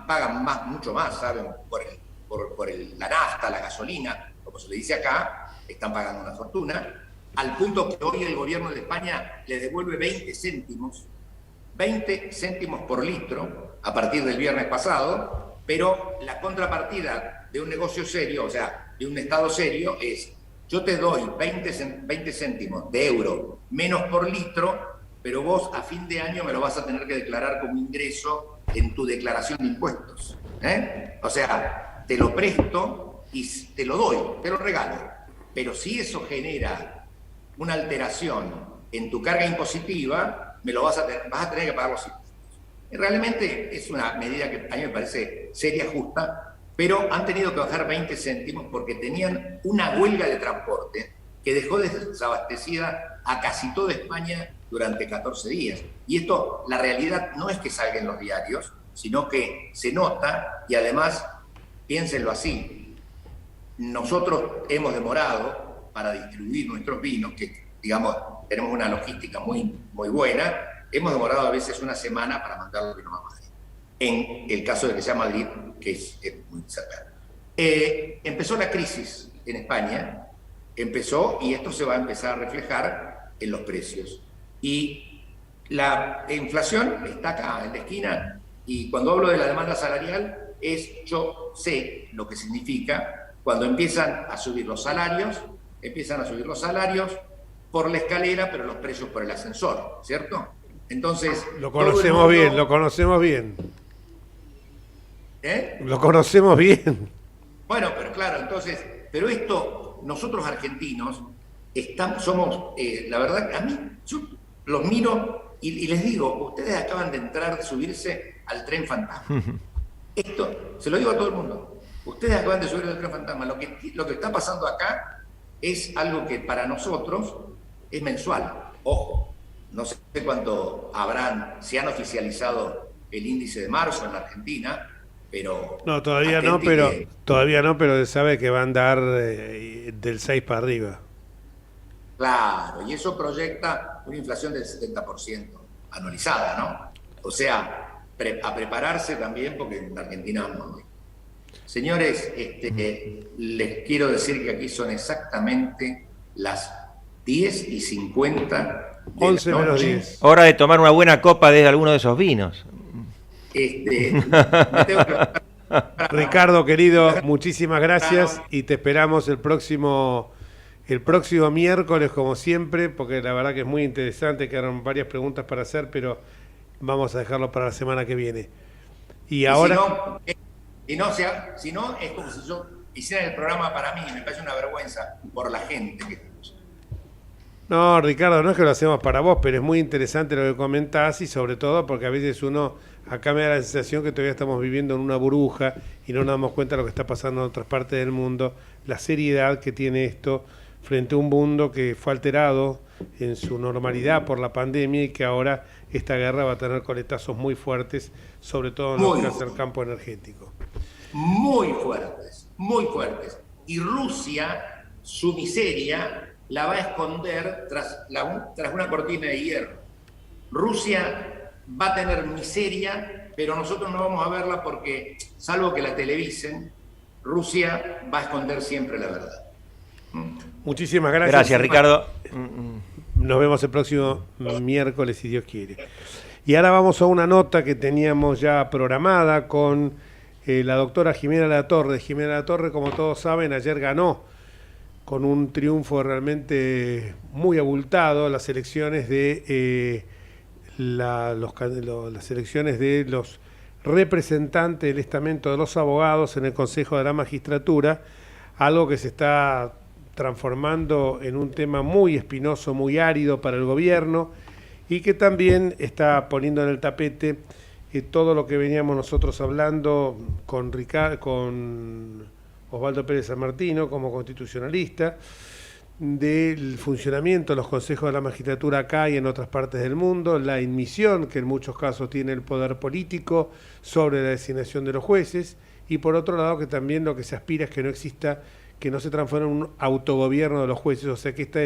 pagan mucho más, ¿saben? Por la nafta, la gasolina, como se le dice acá, están pagando una fortuna, al punto que hoy el gobierno de España les devuelve 20 céntimos por litro a partir del viernes pasado, pero la contrapartida de un negocio serio, o sea, de un Estado serio, es yo te doy 20 céntimos de euro menos por litro, pero vos a fin de año me lo vas a tener que declarar como ingreso en tu declaración de impuestos. O sea, te lo presto y te lo doy, te lo regalo. Pero si eso genera una alteración en tu carga impositiva, vas a tener que pagar los impuestos. Realmente es una medida que a mí me parece seria, justa, pero han tenido que bajar 20 céntimos porque tenían una huelga de transporte que dejó desabastecida a casi toda España durante 14 días. Y esto, la realidad no es que salga en los diarios, sino que se nota y además, piénsenlo así, nosotros hemos demorado para distribuir nuestros vinos, que digamos tenemos una logística muy, muy buena, hemos demorado a veces una semana para mandar los vinos a Madrid. En el caso de que sea Madrid, que es muy cercano. Empezó la crisis en España, y esto se va a empezar a reflejar en los precios. Y la inflación está acá, en la esquina, y cuando hablo de la demanda salarial, yo sé lo que significa cuando empiezan a subir los salarios por la escalera, pero los precios por el ascensor, ¿cierto? Entonces... Lo conocemos bien. Lo conocemos bien. Bueno, pero claro, entonces... Pero esto, nosotros argentinos, somos... la verdad, a mí, yo los miro y les digo, ustedes acaban de entrar, de subirse al tren fantasma. Esto, se lo digo a todo el mundo. Ustedes acaban de subir al tren fantasma. Lo que está pasando acá es algo que para nosotros es mensual. Ojo, no sé cuánto si han oficializado el índice de marzo en la Argentina, pero... No, todavía no, pero se sabe que va a andar del 6 para arriba. Claro, y eso proyecta una inflación del 70% anualizada, ¿no? O sea, a prepararse también, porque en Argentina vamos bien. Señores, les quiero decir que aquí son exactamente las 10:50 de 11 la menos noche. 10. Hora de tomar una buena copa de alguno de esos vinos. Me tengo que... Ricardo, querido, muchísimas gracias y te esperamos el próximo miércoles, como siempre, porque la verdad que es muy interesante, quedaron varias preguntas para hacer, pero vamos a dejarlo para la semana que viene. Y ahora... Si no, es como si yo hiciera el programa para mí, me parece una vergüenza por la gente que escucha. No, Ricardo, no es que lo hacemos para vos, pero es muy interesante lo que comentás y sobre todo porque a veces acá me da la sensación que todavía estamos viviendo en una burbuja y no nos damos cuenta de lo que está pasando en otras partes del mundo, la seriedad que tiene esto frente a un mundo que fue alterado en su normalidad por la pandemia y que ahora esta guerra va a tener coletazos muy fuertes, sobre todo en lo que hace al campo energético. Muy fuertes, muy fuertes. Y Rusia, su miseria, la va a esconder tras una cortina de hierro. Rusia va a tener miseria, pero nosotros no vamos a verla porque, salvo que la televisen, Rusia va a esconder siempre la verdad. Muchísimas gracias. Gracias, Ricardo. Nos vemos el próximo miércoles, si Dios quiere. Y ahora vamos a una nota que teníamos ya programada con la doctora Jimena Latorre. Jimena Latorre, como todos saben, ayer ganó con un triunfo realmente muy abultado las elecciones de las elecciones de los representantes del estamento de los abogados en el Consejo de la Magistratura, algo que se está transformando en un tema muy espinoso, muy árido para el gobierno y que también está poniendo en el tapete todo lo que veníamos nosotros hablando con Osvaldo Pérez San Martino como constitucionalista, del funcionamiento de los consejos de la magistratura acá y en otras partes del mundo, la inmisión que en muchos casos tiene el poder político sobre la designación de los jueces, y por otro lado que también lo que se aspira es que no exista, que no se transforme en un autogobierno de los jueces, o sea que esta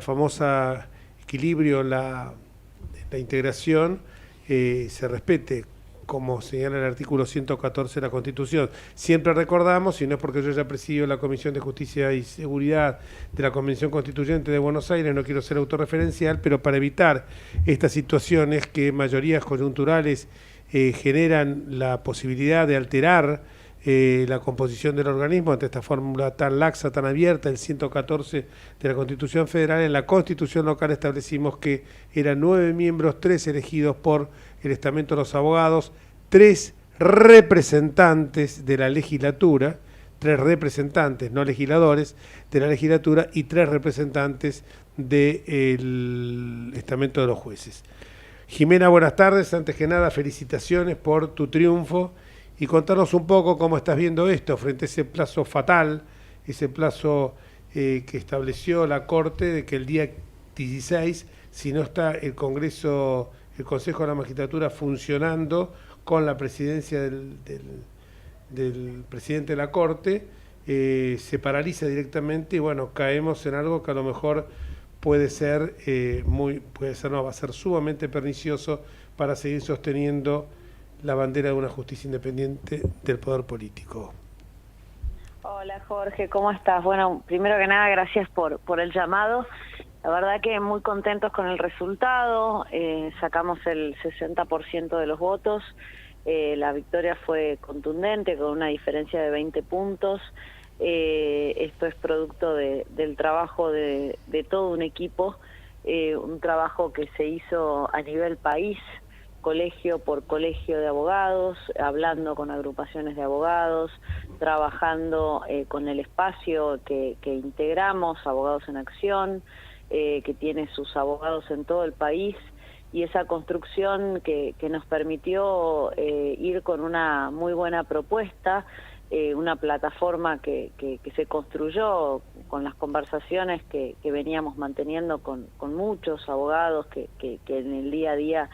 famosa equilibrio en la integración se respete, como señala el artículo 114 de la Constitución. Siempre recordamos, y no es porque yo ya presido la Comisión de Justicia y Seguridad de la Convención Constituyente de Buenos Aires, no quiero ser autorreferencial, pero para evitar estas situaciones que mayorías coyunturales generan la posibilidad de alterar la composición del organismo ante esta fórmula tan laxa, tan abierta, el 114 de la Constitución Federal. En la Constitución local establecimos que eran 9 miembros, 3 elegidos por el estamento de los abogados, 3 representantes de la legislatura, 3 representantes, no legisladores, de la legislatura y 3 representantes del estamento de los jueces. Jimena, buenas tardes. Antes que nada, felicitaciones por tu triunfo y contanos un poco cómo estás viendo esto frente a ese plazo fatal, ese plazo que estableció la Corte de que el día 16, si no está el Consejo de la Magistratura funcionando con la presidencia del presidente de la Corte, se paraliza directamente y bueno, caemos en algo que a lo mejor va a ser sumamente pernicioso para seguir sosteniendo la bandera de una justicia independiente del poder político. Hola Jorge, ¿cómo estás? Bueno, primero que nada, gracias por el llamado. La verdad que muy contentos con el resultado, sacamos el 60% de los votos, la victoria fue contundente con una diferencia de 20 puntos. Esto es producto del trabajo de todo un equipo, un trabajo que se hizo a nivel país, colegio por colegio de abogados, hablando con agrupaciones de abogados, trabajando con el espacio que integramos, Abogados en Acción, que tiene sus abogados en todo el país, y esa construcción que nos permitió ir con una muy buena propuesta, una plataforma que se construyó con las conversaciones que veníamos manteniendo con muchos abogados que en el día a día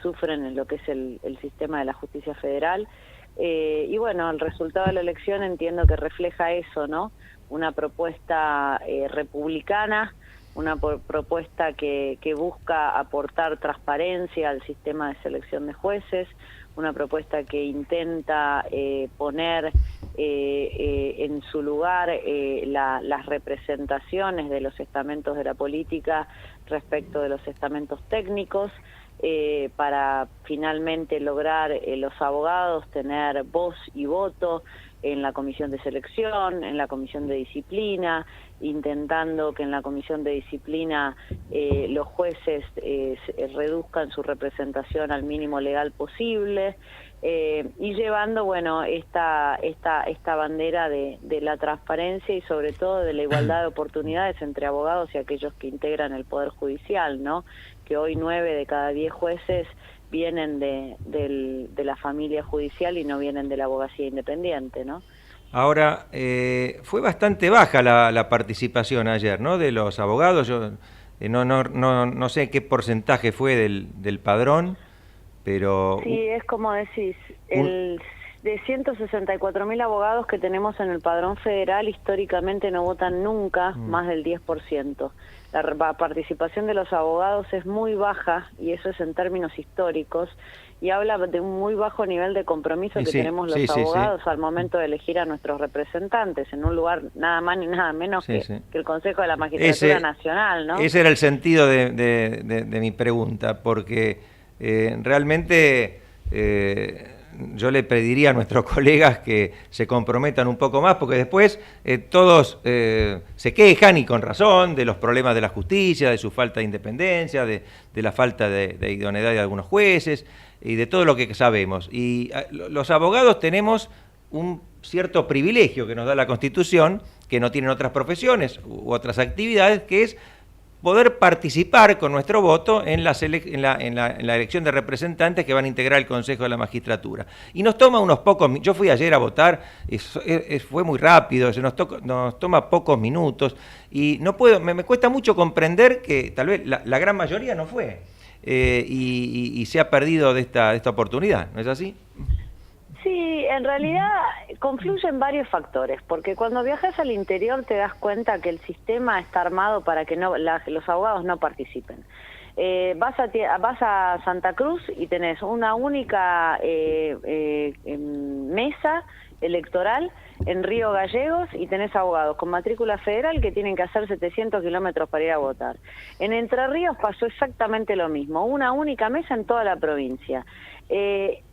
sufren en lo que es el sistema de la justicia federal, Y bueno, el resultado de la elección entiendo que refleja eso, ¿no? Una propuesta republicana, una propuesta que busca aportar transparencia al sistema de selección de jueces, una propuesta que intenta poner en su lugar las representaciones de los estamentos de la política respecto de los estamentos técnicos, para finalmente lograr los abogados tener voz y voto en la comisión de selección, en la comisión de disciplina, intentando que en la comisión de disciplina los jueces reduzcan su representación al mínimo legal posible, y llevando, bueno, esta bandera de la transparencia y sobre todo de la igualdad de oportunidades entre abogados y aquellos que integran el Poder Judicial, ¿no? Que hoy 9 de cada 10 jueces vienen de la familia judicial y no vienen de la abogacía independiente, ¿no? Ahora, fue bastante baja la participación ayer, ¿no?, de los abogados. Yo no sé qué porcentaje fue del padrón, pero... Sí, es como decís, de 164.000 abogados que tenemos en el padrón federal, históricamente no votan nunca más del 10%. La participación de los abogados es muy baja, y eso es en términos históricos, y habla de un muy bajo nivel de compromiso que tenemos los abogados al momento de elegir a nuestros representantes, en un lugar nada más ni nada menos que el Consejo de la Magistratura Nacional, ¿no? Ese era el sentido de mi pregunta, porque realmente... yo le pediría a nuestros colegas que se comprometan un poco más, porque después todos se quejan, y con razón, de los problemas de la justicia, de su falta de independencia, de la falta de idoneidad de algunos jueces, y de todo lo que sabemos. Y los abogados tenemos un cierto privilegio que nos da la Constitución, que no tienen otras profesiones u otras actividades, que es poder participar con nuestro voto en la elección de representantes que van a integrar el Consejo de la Magistratura. Y nos toma unos pocos... Yo fui ayer a votar, fue muy rápido, nos toma pocos minutos, y no puedo, me cuesta mucho comprender que tal vez la gran mayoría no fue, y se ha perdido de esta oportunidad, ¿no es así? Sí, en realidad confluyen varios factores, porque cuando viajas al interior te das cuenta que el sistema está armado para que los abogados no participen. Vas a Santa Cruz y tenés una única mesa electoral en Río Gallegos, y tenés abogados con matrícula federal que tienen que hacer 700 kilómetros para ir a votar. En Entre Ríos pasó exactamente lo mismo, una única mesa en toda la provincia.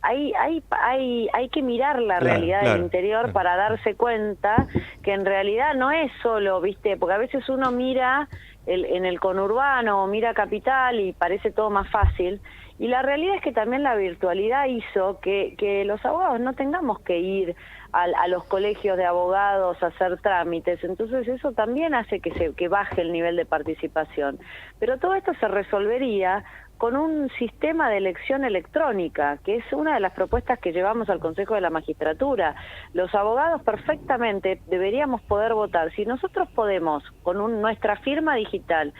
Hay que mirar la realidad del interior para darse cuenta que en realidad no es solo, ¿viste? Porque a veces uno mira en el conurbano o mira capital y parece todo más fácil, y la realidad es que también la virtualidad hizo que los abogados no tengamos que ir a los colegios de abogados a hacer trámites. Entonces eso también hace que baje el nivel de participación. Pero todo esto se resolvería con un sistema de elección electrónica, que es una de las propuestas que llevamos al Consejo de la Magistratura. Los abogados perfectamente deberíamos poder votar. Si nosotros podemos, con nuestra firma digital,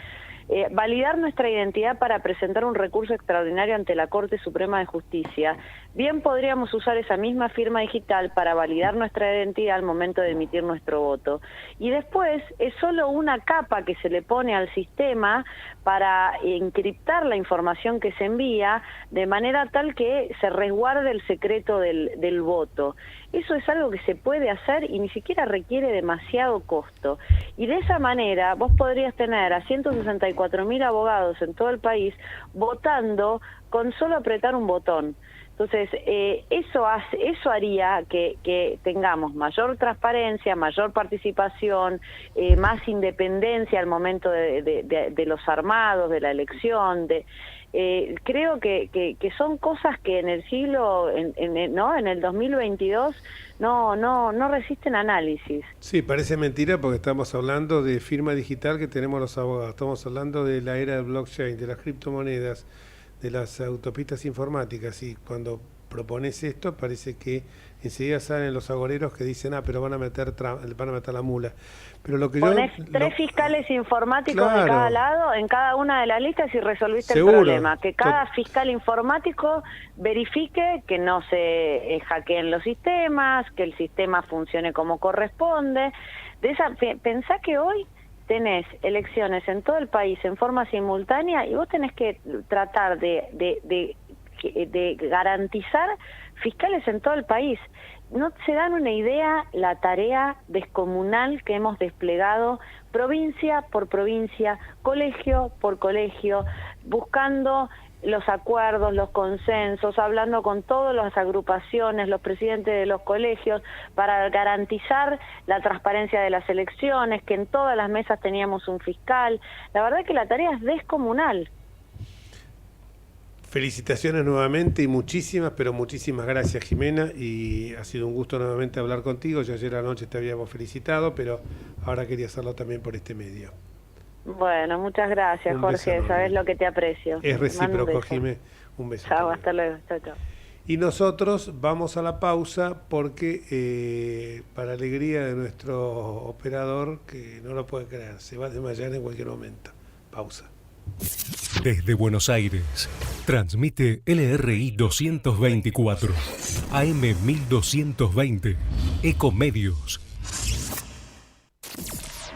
validar nuestra identidad para presentar un recurso extraordinario ante la Corte Suprema de Justicia, bien podríamos usar esa misma firma digital para validar nuestra identidad al momento de emitir nuestro voto. Y después es solo una capa que se le pone al sistema para encriptar la información que se envía, de manera tal que se resguarde el secreto del voto. Eso es algo que se puede hacer y ni siquiera requiere demasiado costo. Y de esa manera vos podrías tener a 164.000 abogados en todo el país votando con solo apretar un botón. Entonces, eso haría que tengamos mayor transparencia, mayor participación, más independencia al momento de los armados, de la elección, creo que son cosas que en el siglo, en el 2022 no resisten análisis. Sí, parece mentira porque estamos hablando de firma digital que tenemos los abogados, estamos hablando de la era del blockchain, de las criptomonedas, de las autopistas informáticas, y cuando propones esto, parece que enseguida salen los agoreros que dicen, pero van a meter la mula. Pero lo que Ponés tres fiscales informáticos claro, de cada lado en cada una de las listas y resolviste seguro, el problema. Que cada fiscal informático verifique que no se hackeen los sistemas, que el sistema funcione como corresponde. Pensá que hoy tenés elecciones en todo el país en forma simultánea y vos tenés que tratar de garantizar fiscales en todo el país. No se dan una idea la tarea descomunal que hemos desplegado provincia por provincia, colegio por colegio, buscando los acuerdos, los consensos, hablando con todas las agrupaciones, los presidentes de los colegios, para garantizar la transparencia de las elecciones, que en todas las mesas teníamos un fiscal. La verdad que la tarea es descomunal. Felicitaciones nuevamente y muchísimas gracias, Jimena, y ha sido un gusto nuevamente hablar contigo. Ya ayer anoche te habíamos felicitado, pero ahora quería hacerlo también por este medio. Bueno, muchas gracias, Jorge, sabes lo que te aprecio. Es recíproco, Jimé. Un beso. Chao, hasta luego. Chao, chao. Y nosotros vamos a la pausa porque, para alegría de nuestro operador, que no lo puede creer, se va a desmayar en cualquier momento. Pausa. Desde Buenos Aires, transmite LRI 224, AM 1220, Ecomedios.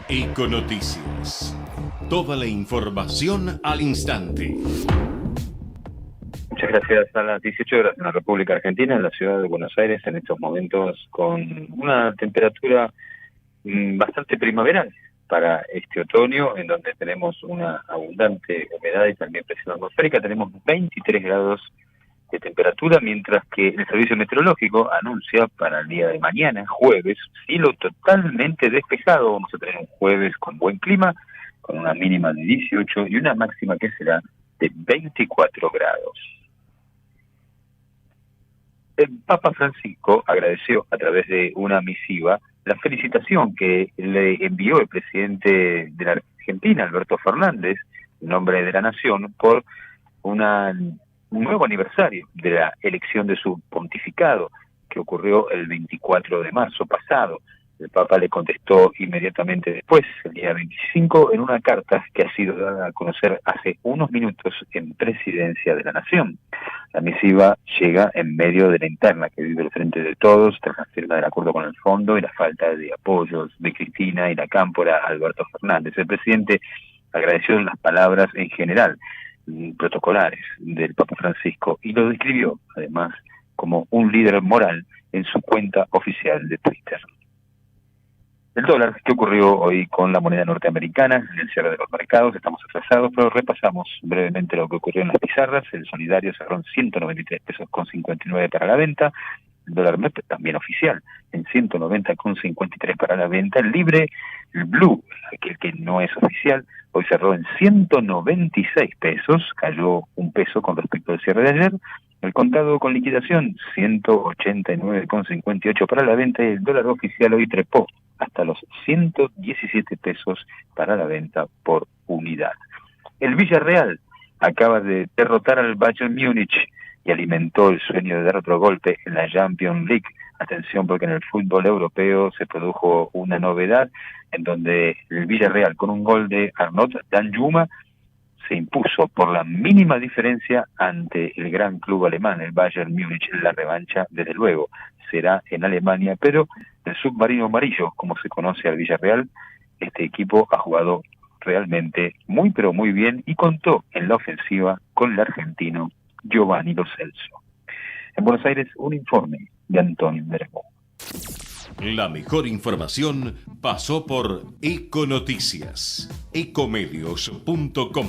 Econoticias. Toda la información al instante. Muchas gracias. A las 18 horas en la República Argentina, en la ciudad de Buenos Aires, en estos momentos con una temperatura bastante primaveral para este otoño, en donde tenemos una abundante humedad y también presión atmosférica. Tenemos 23 grados de temperatura, mientras que el Servicio Meteorológico anuncia para el día de mañana, jueves, cielo totalmente despejado. Vamos a tener un jueves con buen clima, con una mínima de 18 y una máxima que será de 24 grados. El Papa Francisco agradeció a través de una misiva la felicitación que le envió el presidente de la Argentina, Alberto Fernández, en nombre de la Nación, por un nuevo aniversario de la elección de su pontificado, que ocurrió el 24 de marzo pasado. El Papa le contestó inmediatamente después, el día 25, en una carta que ha sido dada a conocer hace unos minutos en Presidencia de la Nación. La misiva llega en medio de la interna que vive el Frente de Todos, tras la firma del acuerdo con el Fondo y la falta de apoyos de Cristina y la Cámpora a Alberto Fernández. El presidente agradeció las palabras en general, protocolares, del Papa Francisco, y lo describió, además, como un líder moral en su cuenta oficial de Twitter. El dólar, ¿qué ocurrió hoy con la moneda norteamericana en el cierre de los mercados? Estamos atrasados, pero repasamos brevemente lo que ocurrió en las pizarras. El solidario cerró en 193 pesos con 59 para la venta. El dólar MEP, también oficial, en 190 con 53 para la venta. El libre, el blue, aquel que no es oficial, hoy cerró en 196 pesos, cayó un peso con respecto al cierre de ayer. El contado con liquidación, 189,58 para la venta, y el dólar oficial hoy trepó hasta los 117 pesos para la venta por unidad. El Villarreal acaba de derrotar al Bayern Múnich y alimentó el sueño de dar otro golpe en la Champions League. Atención, porque en el fútbol europeo se produjo una novedad en donde el Villarreal, con un gol de Arnaud Danjuma, se impuso por la mínima diferencia ante el gran club alemán, el Bayern Múnich. La revancha, desde luego, será en Alemania, pero el submarino amarillo, como se conoce al Villarreal, este equipo ha jugado realmente muy pero muy bien y contó en la ofensiva con el argentino Giovanni Lo Celso. En Buenos Aires, un informe de Antonio Bergamo. La mejor información pasó por Econoticias, ecomedios.com.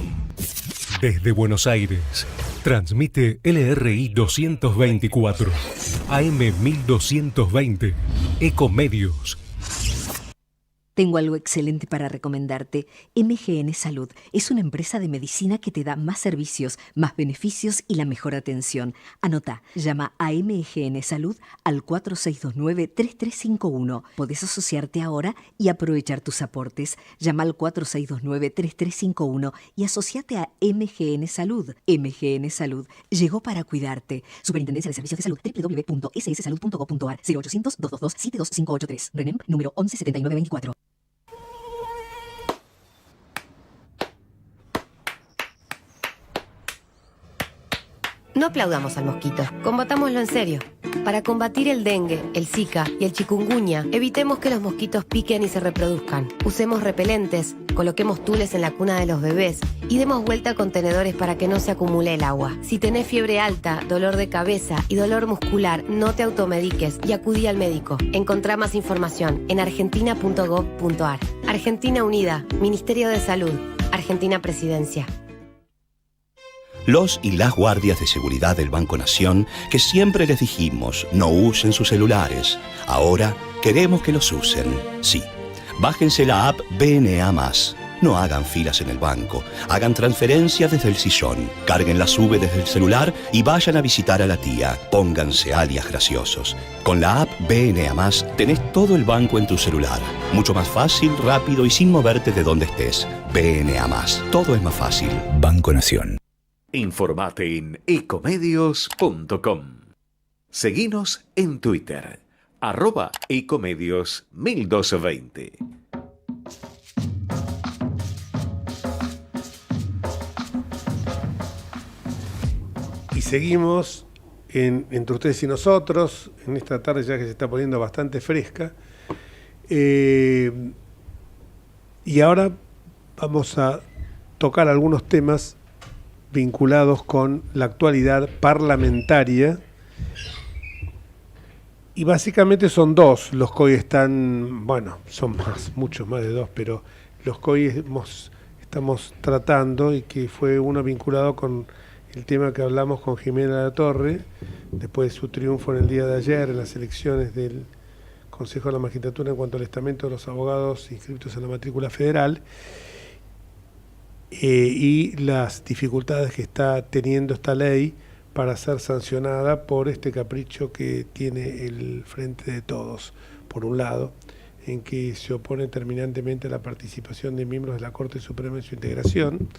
Desde Buenos Aires, transmite LRI 224, AM 1220, Ecomedios. Tengo algo excelente para recomendarte. MGN Salud es una empresa de medicina que te da más servicios, más beneficios y la mejor atención. Anota, llama a MGN Salud al 4629-3351. Podés asociarte ahora y aprovechar tus aportes. Llama al 4629-3351 y asociate a MGN Salud. MGN Salud llegó para cuidarte. Superintendencia de Servicios de Salud, www.sssalud.gov.ar, 0800-222-72583. RENEM, número 117924. No aplaudamos al mosquito, combatámoslo en serio. Para combatir el dengue, el zika y el chikungunya, evitemos que los mosquitos piquen y se reproduzcan. Usemos repelentes, coloquemos tules en la cuna de los bebés y demos vuelta a contenedores para que no se acumule el agua. Si tenés fiebre alta, dolor de cabeza y dolor muscular, no te automediques y acudí al médico. Encontrá más información en argentina.gov.ar. Argentina Unida, Ministerio de Salud, Argentina Presidencia. Los y las guardias de seguridad del Banco Nación, que siempre les dijimos no usen sus celulares, ahora queremos que los usen. Sí, bájense la app BNA+. No hagan filas en el banco, hagan transferencias desde el sillón, carguen la SUBE desde el celular y vayan a visitar a la tía. Pónganse alias graciosos. Con la app BNA+, tenés todo el banco en tu celular. Mucho más fácil, rápido y sin moverte de donde estés. BNA+, todo es más fácil. Banco Nación. Informate en ecomedios.com. Seguinos en Twitter, @ecomedios1220. Y seguimos entre ustedes y nosotros, en esta tarde ya que se está poniendo bastante fresca. Y ahora vamos a tocar algunos temas vinculados con la actualidad parlamentaria, y básicamente son dos los que hoy están, bueno, son muchos más de dos, pero los que hoy estamos tratando, y que fue uno vinculado con el tema que hablamos con Jimena Latorre, después de su triunfo en el día de ayer en las elecciones del Consejo de la Magistratura en cuanto al estamento de los abogados inscritos en la matrícula federal, y las dificultades que está teniendo esta ley para ser sancionada por este capricho que tiene el Frente de Todos, por un lado, en que se opone terminantemente a la participación de miembros de la Corte Suprema en su integración,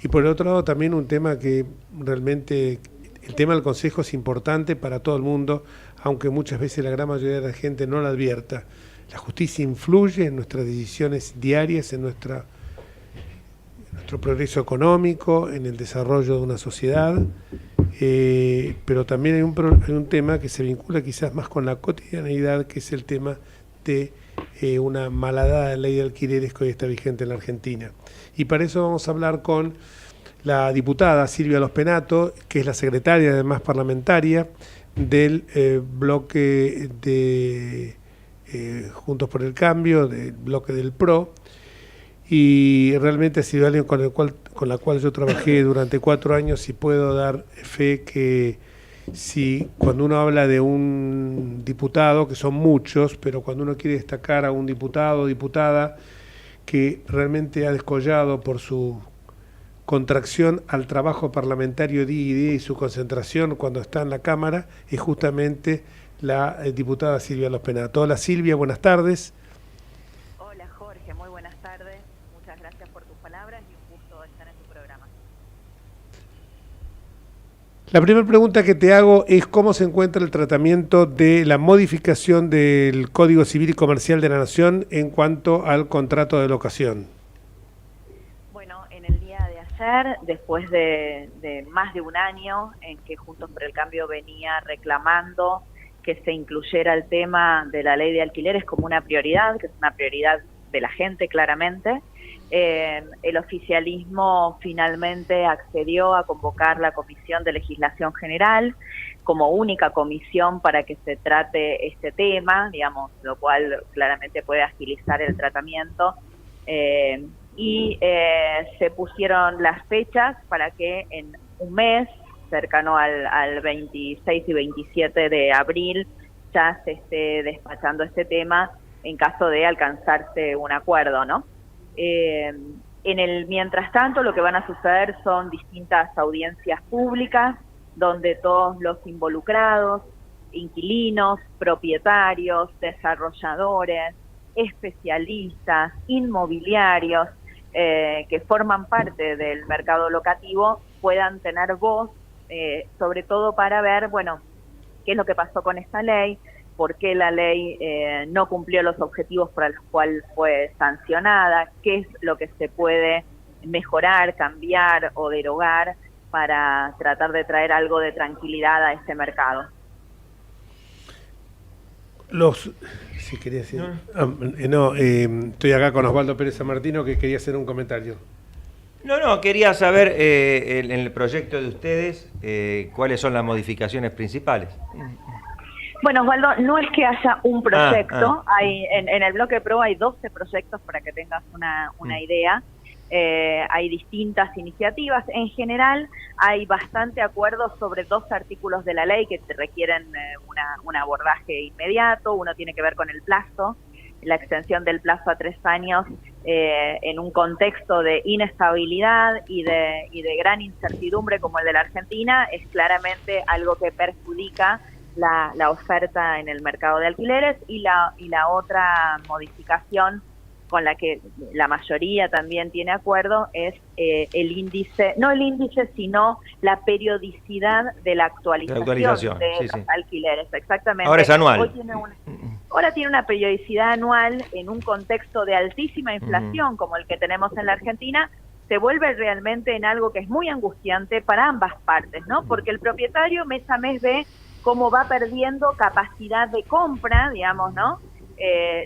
y por el otro lado también un tema que realmente, el tema del Consejo es importante para todo el mundo, aunque muchas veces la gran mayoría de la gente no lo advierta. La justicia influye en nuestras decisiones diarias, en nuestro progreso económico, en el desarrollo de una sociedad, pero también hay un tema que se vincula quizás más con la cotidianeidad, que es el tema de una malhadada ley de alquileres que hoy está vigente en la Argentina. Y para eso vamos a hablar con la diputada Silvia Los Penato, que es la secretaria además parlamentaria del bloque de Juntos por el Cambio, del bloque del PRO, y realmente ha sido alguien con la cual yo trabajé durante 4 años, y puedo dar fe que cuando uno habla de un diputado, que son muchos, pero cuando uno quiere destacar a un diputado o diputada que realmente ha descollado por su contracción al trabajo parlamentario día y día y su concentración cuando está en la Cámara, es justamente la diputada Silvia Los Penato. Hola Silvia, buenas tardes. Hola Jorge, muy buenas tardes. Muchas gracias por tus palabras y un gusto estar en tu programa. La primera pregunta que te hago es cómo se encuentra el tratamiento de la modificación del Código Civil y Comercial de la Nación en cuanto al contrato de locación. Bueno, en el día de ayer, después de más de un año en que Juntos por el Cambio venía reclamando que se incluyera el tema de la ley de alquileres como una prioridad, que es una prioridad de la gente claramente, el oficialismo finalmente accedió a convocar la Comisión de Legislación General como única comisión para que se trate este tema, digamos, lo cual claramente puede agilizar el tratamiento, y se pusieron las fechas para que en un mes, cercano al 26 y 27 de abril, ya se esté despachando este tema en caso de alcanzarse un acuerdo, ¿no? Mientras tanto, lo que van a suceder son distintas audiencias públicas donde todos los involucrados, inquilinos, propietarios, desarrolladores, especialistas, inmobiliarios, que forman parte del mercado locativo, puedan tener voz, sobre todo para ver, bueno, qué es lo que pasó con esta ley, por qué la ley no cumplió los objetivos para los cuales fue sancionada, qué es lo que se puede mejorar, cambiar o derogar para tratar de traer algo de tranquilidad a este mercado. Si quería decir, estoy acá con Osvaldo Pérez San Martino, que quería hacer un comentario. No, quería saber en el proyecto de ustedes cuáles son las modificaciones principales. Bueno, Osvaldo, no es que haya un proyecto, hay en el bloque PRO hay 12 proyectos para que tengas una idea. Hay distintas iniciativas. En general hay bastante acuerdo sobre 2 artículos de la ley que requieren un abordaje inmediato. Uno tiene que ver con el plazo, la extensión del plazo a 3 años en un contexto de inestabilidad y de gran incertidumbre como el de la Argentina, es claramente algo que perjudica la oferta en el mercado de alquileres. Y la otra modificación con la que la mayoría también tiene acuerdo es el índice, no el índice, sino la periodicidad de la actualización de los alquileres. Exactamente. Ahora es anual. Ahora tiene una periodicidad anual en un contexto de altísima inflación como el que tenemos en la Argentina. Se vuelve realmente en algo que es muy angustiante para ambas partes, ¿no? Porque el propietario mes a mes ve cómo va perdiendo capacidad de compra, digamos, ¿no?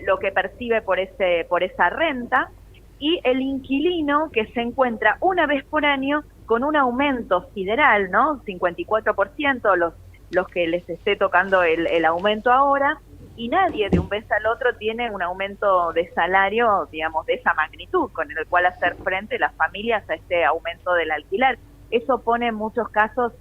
Lo que percibe por esa renta, y el inquilino que se encuentra una vez por año con un aumento sideral, ¿no? 54% los que les esté tocando el aumento ahora, y nadie de un mes al otro tiene un aumento de salario, digamos, de esa magnitud, con el cual hacer frente las familias a este aumento del alquiler. Eso pone en muchos casos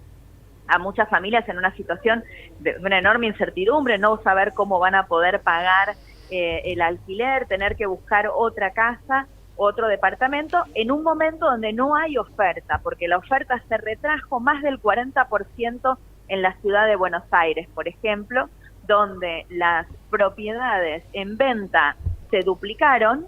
a muchas familias en una situación de una enorme incertidumbre, no saber cómo van a poder pagar el alquiler, tener que buscar otra casa, otro departamento, en un momento donde no hay oferta, porque la oferta se retrajo más del 40% en la ciudad de Buenos Aires, por ejemplo, donde las propiedades en venta se duplicaron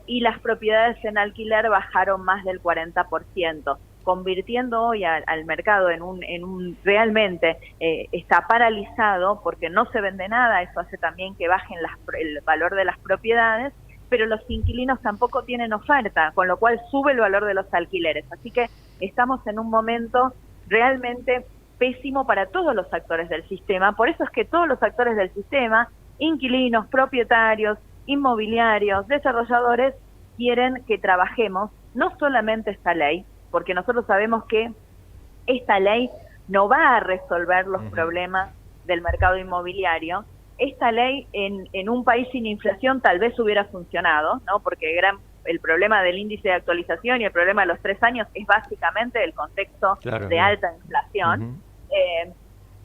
y las propiedades en alquiler bajaron más del 40%. Convirtiendo hoy al mercado en un realmente está paralizado porque no se vende nada. Eso hace también que bajen el valor de las propiedades, pero los inquilinos tampoco tienen oferta, con lo cual sube el valor de los alquileres. Así que estamos en un momento realmente pésimo para todos los actores del sistema. Por eso es que todos los actores del sistema, inquilinos, propietarios, inmobiliarios, desarrolladores, quieren que trabajemos no solamente esta ley, porque nosotros sabemos que esta ley no va a resolver los problemas del mercado inmobiliario. Esta ley en un país sin inflación tal vez hubiera funcionado, ¿no? Porque el problema del índice de actualización y el problema de los 3 años es básicamente el contexto de alta inflación.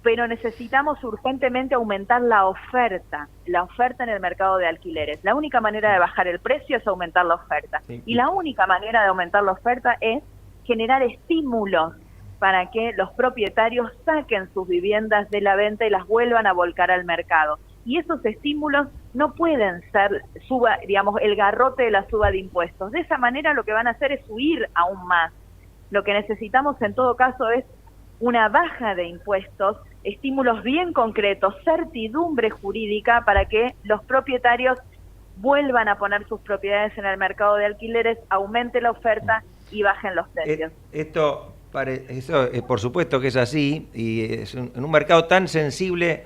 Pero necesitamos urgentemente aumentar la oferta en el mercado de alquileres. La única manera de bajar el precio es aumentar la oferta. Y la única manera de aumentar la oferta es generar estímulos para que los propietarios saquen sus viviendas de la venta y las vuelvan a volcar al mercado. Y esos estímulos no pueden ser el garrote de la suba de impuestos. De esa manera lo que van a hacer es huir aún más. Lo que necesitamos en todo caso es una baja de impuestos, estímulos bien concretos, certidumbre jurídica para que los propietarios vuelvan a poner sus propiedades en el mercado de alquileres, aumente la oferta y bajen los precios. Eso por supuesto que es así, y es en un mercado tan sensible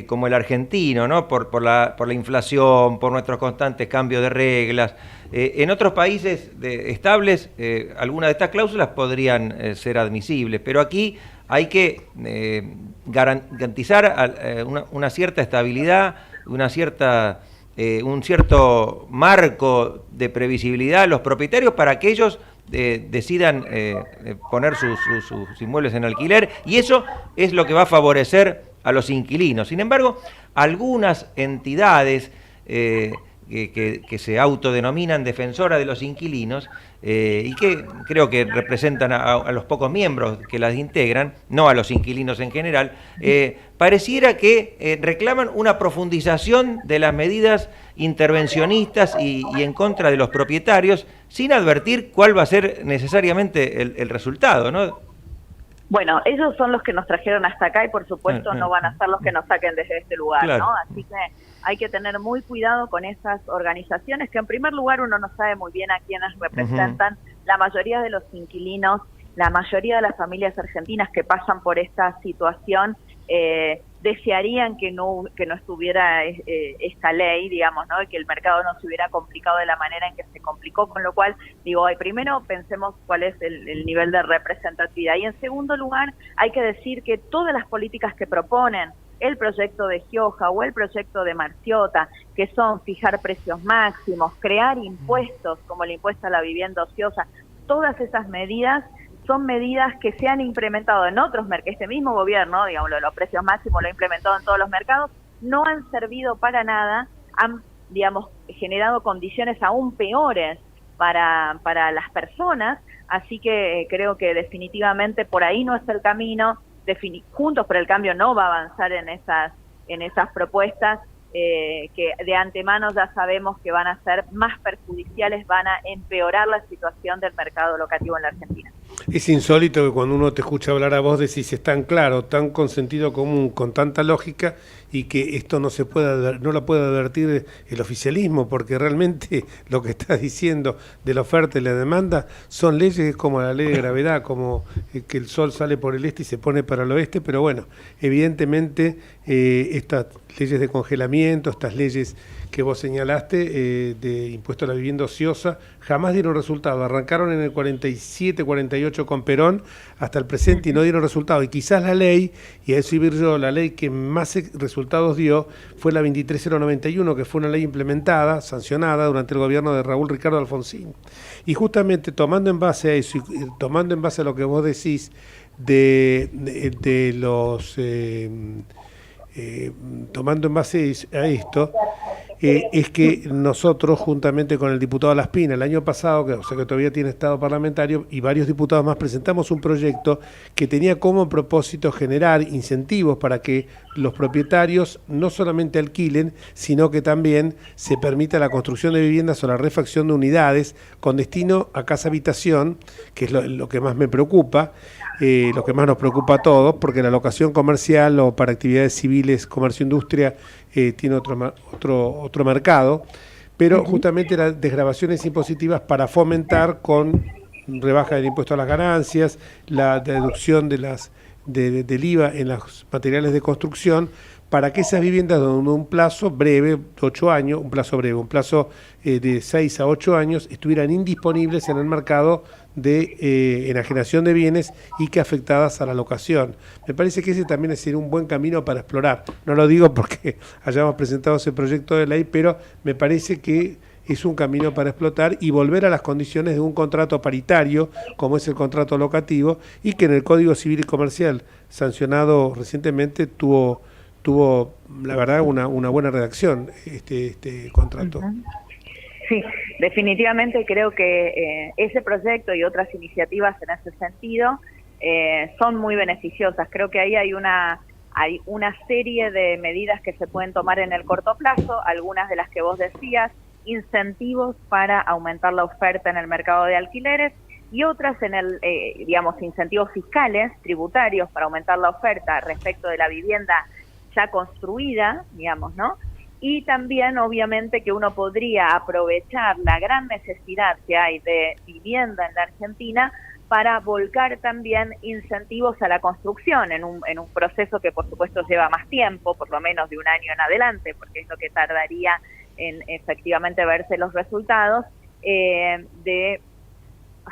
como el argentino, ¿no? Por la inflación, por nuestros constantes cambios de reglas. En otros países estables, algunas de estas cláusulas podrían ser admisibles, pero aquí hay que garantizar una cierta estabilidad, un cierto marco de previsibilidad a los propietarios para que ellos decidan poner sus inmuebles en alquiler, y eso es lo que va a favorecer a los inquilinos. Sin embargo, algunas entidades que se autodenominan defensora de los inquilinos y que creo que representan a los pocos miembros que las integran, no a los inquilinos en general, pareciera que reclaman una profundización de las medidas intervencionistas y en contra de los propietarios, sin advertir cuál va a ser necesariamente el resultado, ¿no? Bueno, ellos son los que nos trajeron hasta acá y por supuesto no van a ser los que nos saquen desde este lugar, claro, ¿no? Así que hay que tener muy cuidado con esas organizaciones que en primer lugar uno no sabe muy bien a quiénes representan. La mayoría de los inquilinos, la mayoría de las familias argentinas que pasan por esta situación desearían que no estuviera esta ley, digamos, ¿no? Y que el mercado no se hubiera complicado de la manera en que se complicó, con lo cual, digo, primero pensemos cuál es el nivel de representatividad. Y en segundo lugar, hay que decir que todas las políticas que proponen el proyecto de Gioja o el proyecto de Marciota, que son fijar precios máximos, crear impuestos como el impuesto a la vivienda ociosa, todas esas medidas son medidas que se han implementado en otros mercados. Este mismo gobierno, digamos, los precios máximos lo ha implementado en todos los mercados, no han servido para nada, han, digamos, generado condiciones aún peores para las personas, así que creo que definitivamente por ahí no es el camino. Juntos por el Cambio no va a avanzar en esas propuestas que de antemano ya sabemos que van a ser más perjudiciales, van a empeorar la situación del mercado locativo en la Argentina. Es insólito que cuando uno te escucha hablar a vos decís es tan claro, tan con sentido común, con tanta lógica, y que esto no lo puede advertir el oficialismo, porque realmente lo que está diciendo de la oferta y la demanda son leyes como la ley de gravedad, como que el sol sale por el este y se pone para el oeste, pero bueno, evidentemente estas leyes de congelamiento, estas leyes que vos señalaste de impuesto a la vivienda ociosa, jamás dieron resultado. Arrancaron en el 47, 48 con Perón hasta el presente y no dieron resultado. Y quizás la ley, y a eso iba yo, la ley que más resultados dio fue la 23091, que fue una ley implementada, sancionada durante el gobierno de Raúl Ricardo Alfonsín. Y justamente tomando en base a eso y tomando en base a lo que vos decís de los... tomando en base a esto, es que nosotros, juntamente con el diputado Laspina, el año pasado, o sea que todavía tiene estado parlamentario, y varios diputados más, presentamos un proyecto que tenía como propósito generar incentivos para que los propietarios no solamente alquilen, sino que también se permita la construcción de viviendas o la refacción de unidades con destino a casa-habitación, que es lo que más me preocupa, lo que más nos preocupa a todos, porque la locación comercial o para actividades civiles, comercio, industria, tiene otro mercado, pero justamente las desgravaciones impositivas para fomentar con rebaja del impuesto a las ganancias, la deducción del IVA en los materiales de construcción, para que esas viviendas de un plazo breve, 8 años, un plazo de 6 a 8 años, estuvieran indisponibles en el mercado de enajenación de bienes y que afectadas a la locación. Me parece que ese también es un buen camino para explorar. No lo digo porque hayamos presentado ese proyecto de ley, pero me parece que es un camino para explotar y volver a las condiciones de un contrato paritario, como es el contrato locativo, y que en el Código Civil y Comercial, sancionado recientemente, tuvo la verdad una buena redacción este contrato. Sí, definitivamente creo que ese proyecto y otras iniciativas en ese sentido son muy beneficiosas. Creo que ahí hay una serie de medidas que se pueden tomar en el corto plazo, algunas de las que vos decías, incentivos para aumentar la oferta en el mercado de alquileres, y otras incentivos fiscales, tributarios para aumentar la oferta respecto de la vivienda ya construida, digamos, ¿no? Y también, obviamente, que uno podría aprovechar la gran necesidad que hay de vivienda en la Argentina para volcar también incentivos a la construcción en un proceso que, por supuesto, lleva más tiempo, por lo menos de un año en adelante, porque es lo que tardaría en efectivamente verse los resultados, de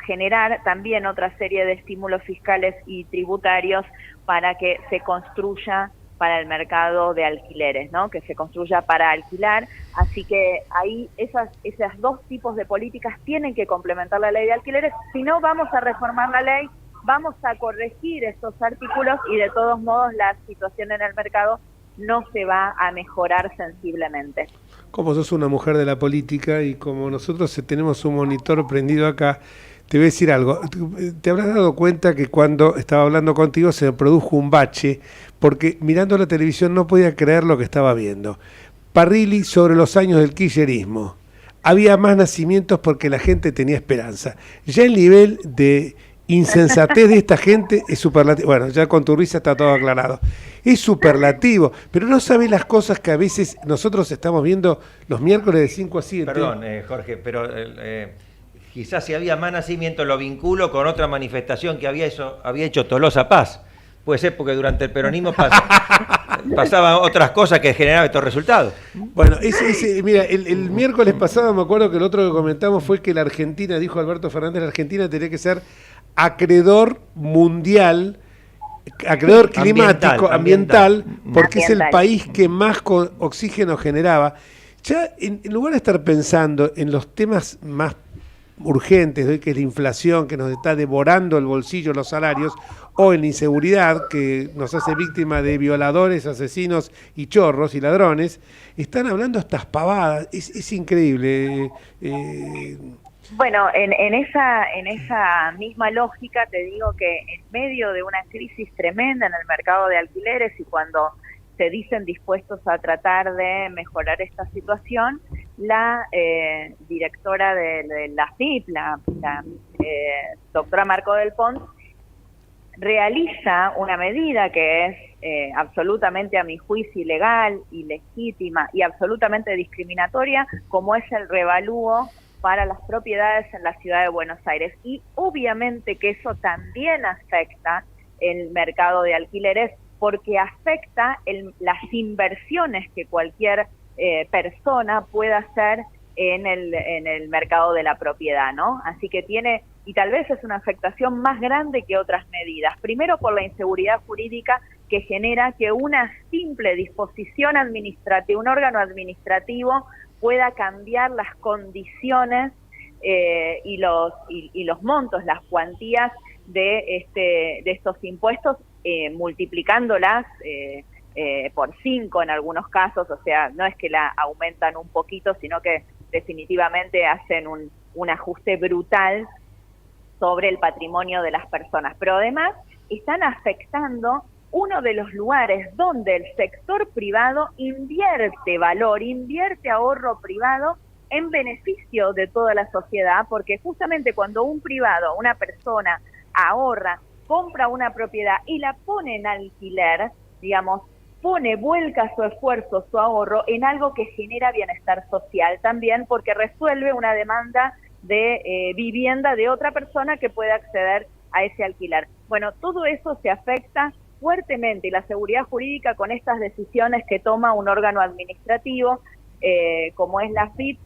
generar también otra serie de estímulos fiscales y tributarios para que se construya para el mercado de alquileres, ¿no? Que se construya para alquilar. Así que ahí esas dos tipos de políticas tienen que complementar la ley de alquileres. Si no, vamos a reformar la ley, vamos a corregir estos artículos y de todos modos la situación en el mercado no se va a mejorar sensiblemente. Como sos una mujer de la política y como nosotros tenemos un monitor prendido acá, te voy a decir algo. Te habrás dado cuenta que cuando estaba hablando contigo se me produjo un bache, porque mirando la televisión no podía creer lo que estaba viendo. Parrilli sobre los años del kirchnerismo. Había más nacimientos porque la gente tenía esperanza. Ya el nivel de insensatez de esta gente es superlativo. Bueno, ya con tu risa está todo aclarado. Es superlativo, pero no sabes las cosas que a veces nosotros estamos viendo los miércoles de 5 a 7. Perdón, Jorge, pero quizás si había más nacimiento lo vinculo con otra manifestación que había hecho Tolosa Paz. Puede ser porque durante el peronismo pasaban otras cosas que generaban estos resultados. Bueno, mira, el miércoles pasado me acuerdo que el otro que comentamos fue que la Argentina, dijo Alberto Fernández, la Argentina tenía que ser acreedor mundial, acreedor climático, ambiental, porque es el país que más oxígeno generaba. Ya en lugar de estar pensando en los temas más urgentes de hoy, que es la inflación que nos está devorando el bolsillo, los salarios, o en la inseguridad que nos hace víctima de violadores, asesinos y chorros y ladrones, están hablando estas pavadas. Es increíble. Bueno, en esa misma lógica te digo que en medio de una crisis tremenda en el mercado de alquileres y cuando se dicen dispuestos a tratar de mejorar esta situación, la directora de la FIP, la doctora Marco del Pont, realiza una medida que es absolutamente, a mi juicio, ilegal, ilegítima y absolutamente discriminatoria, como es el revalúo para las propiedades en la ciudad de Buenos Aires. Y obviamente que eso también afecta el mercado de alquileres, porque afecta las inversiones que cualquier persona pueda hacer en el mercado de la propiedad, ¿no? Así que tiene, y tal vez es una afectación más grande que otras medidas. Primero por la inseguridad jurídica que genera que una simple disposición administrativa, un órgano administrativo, pueda cambiar las condiciones y los montos, las cuantías de estos impuestos, multiplicándolas por 5 en algunos casos. O sea, no es que la aumentan un poquito, sino que definitivamente hacen un ajuste brutal sobre el patrimonio de las personas. Pero además están afectando uno de los lugares donde el sector privado invierte valor, invierte ahorro privado en beneficio de toda la sociedad, porque justamente cuando un privado, una persona ahorra, compra una propiedad y la pone en alquiler, digamos, vuelca su esfuerzo, su ahorro en algo que genera bienestar social también, porque resuelve una demanda de vivienda de otra persona que pueda acceder a ese alquiler. Bueno, todo eso se afecta fuertemente, y la seguridad jurídica con estas decisiones que toma un órgano administrativo como es la FIP,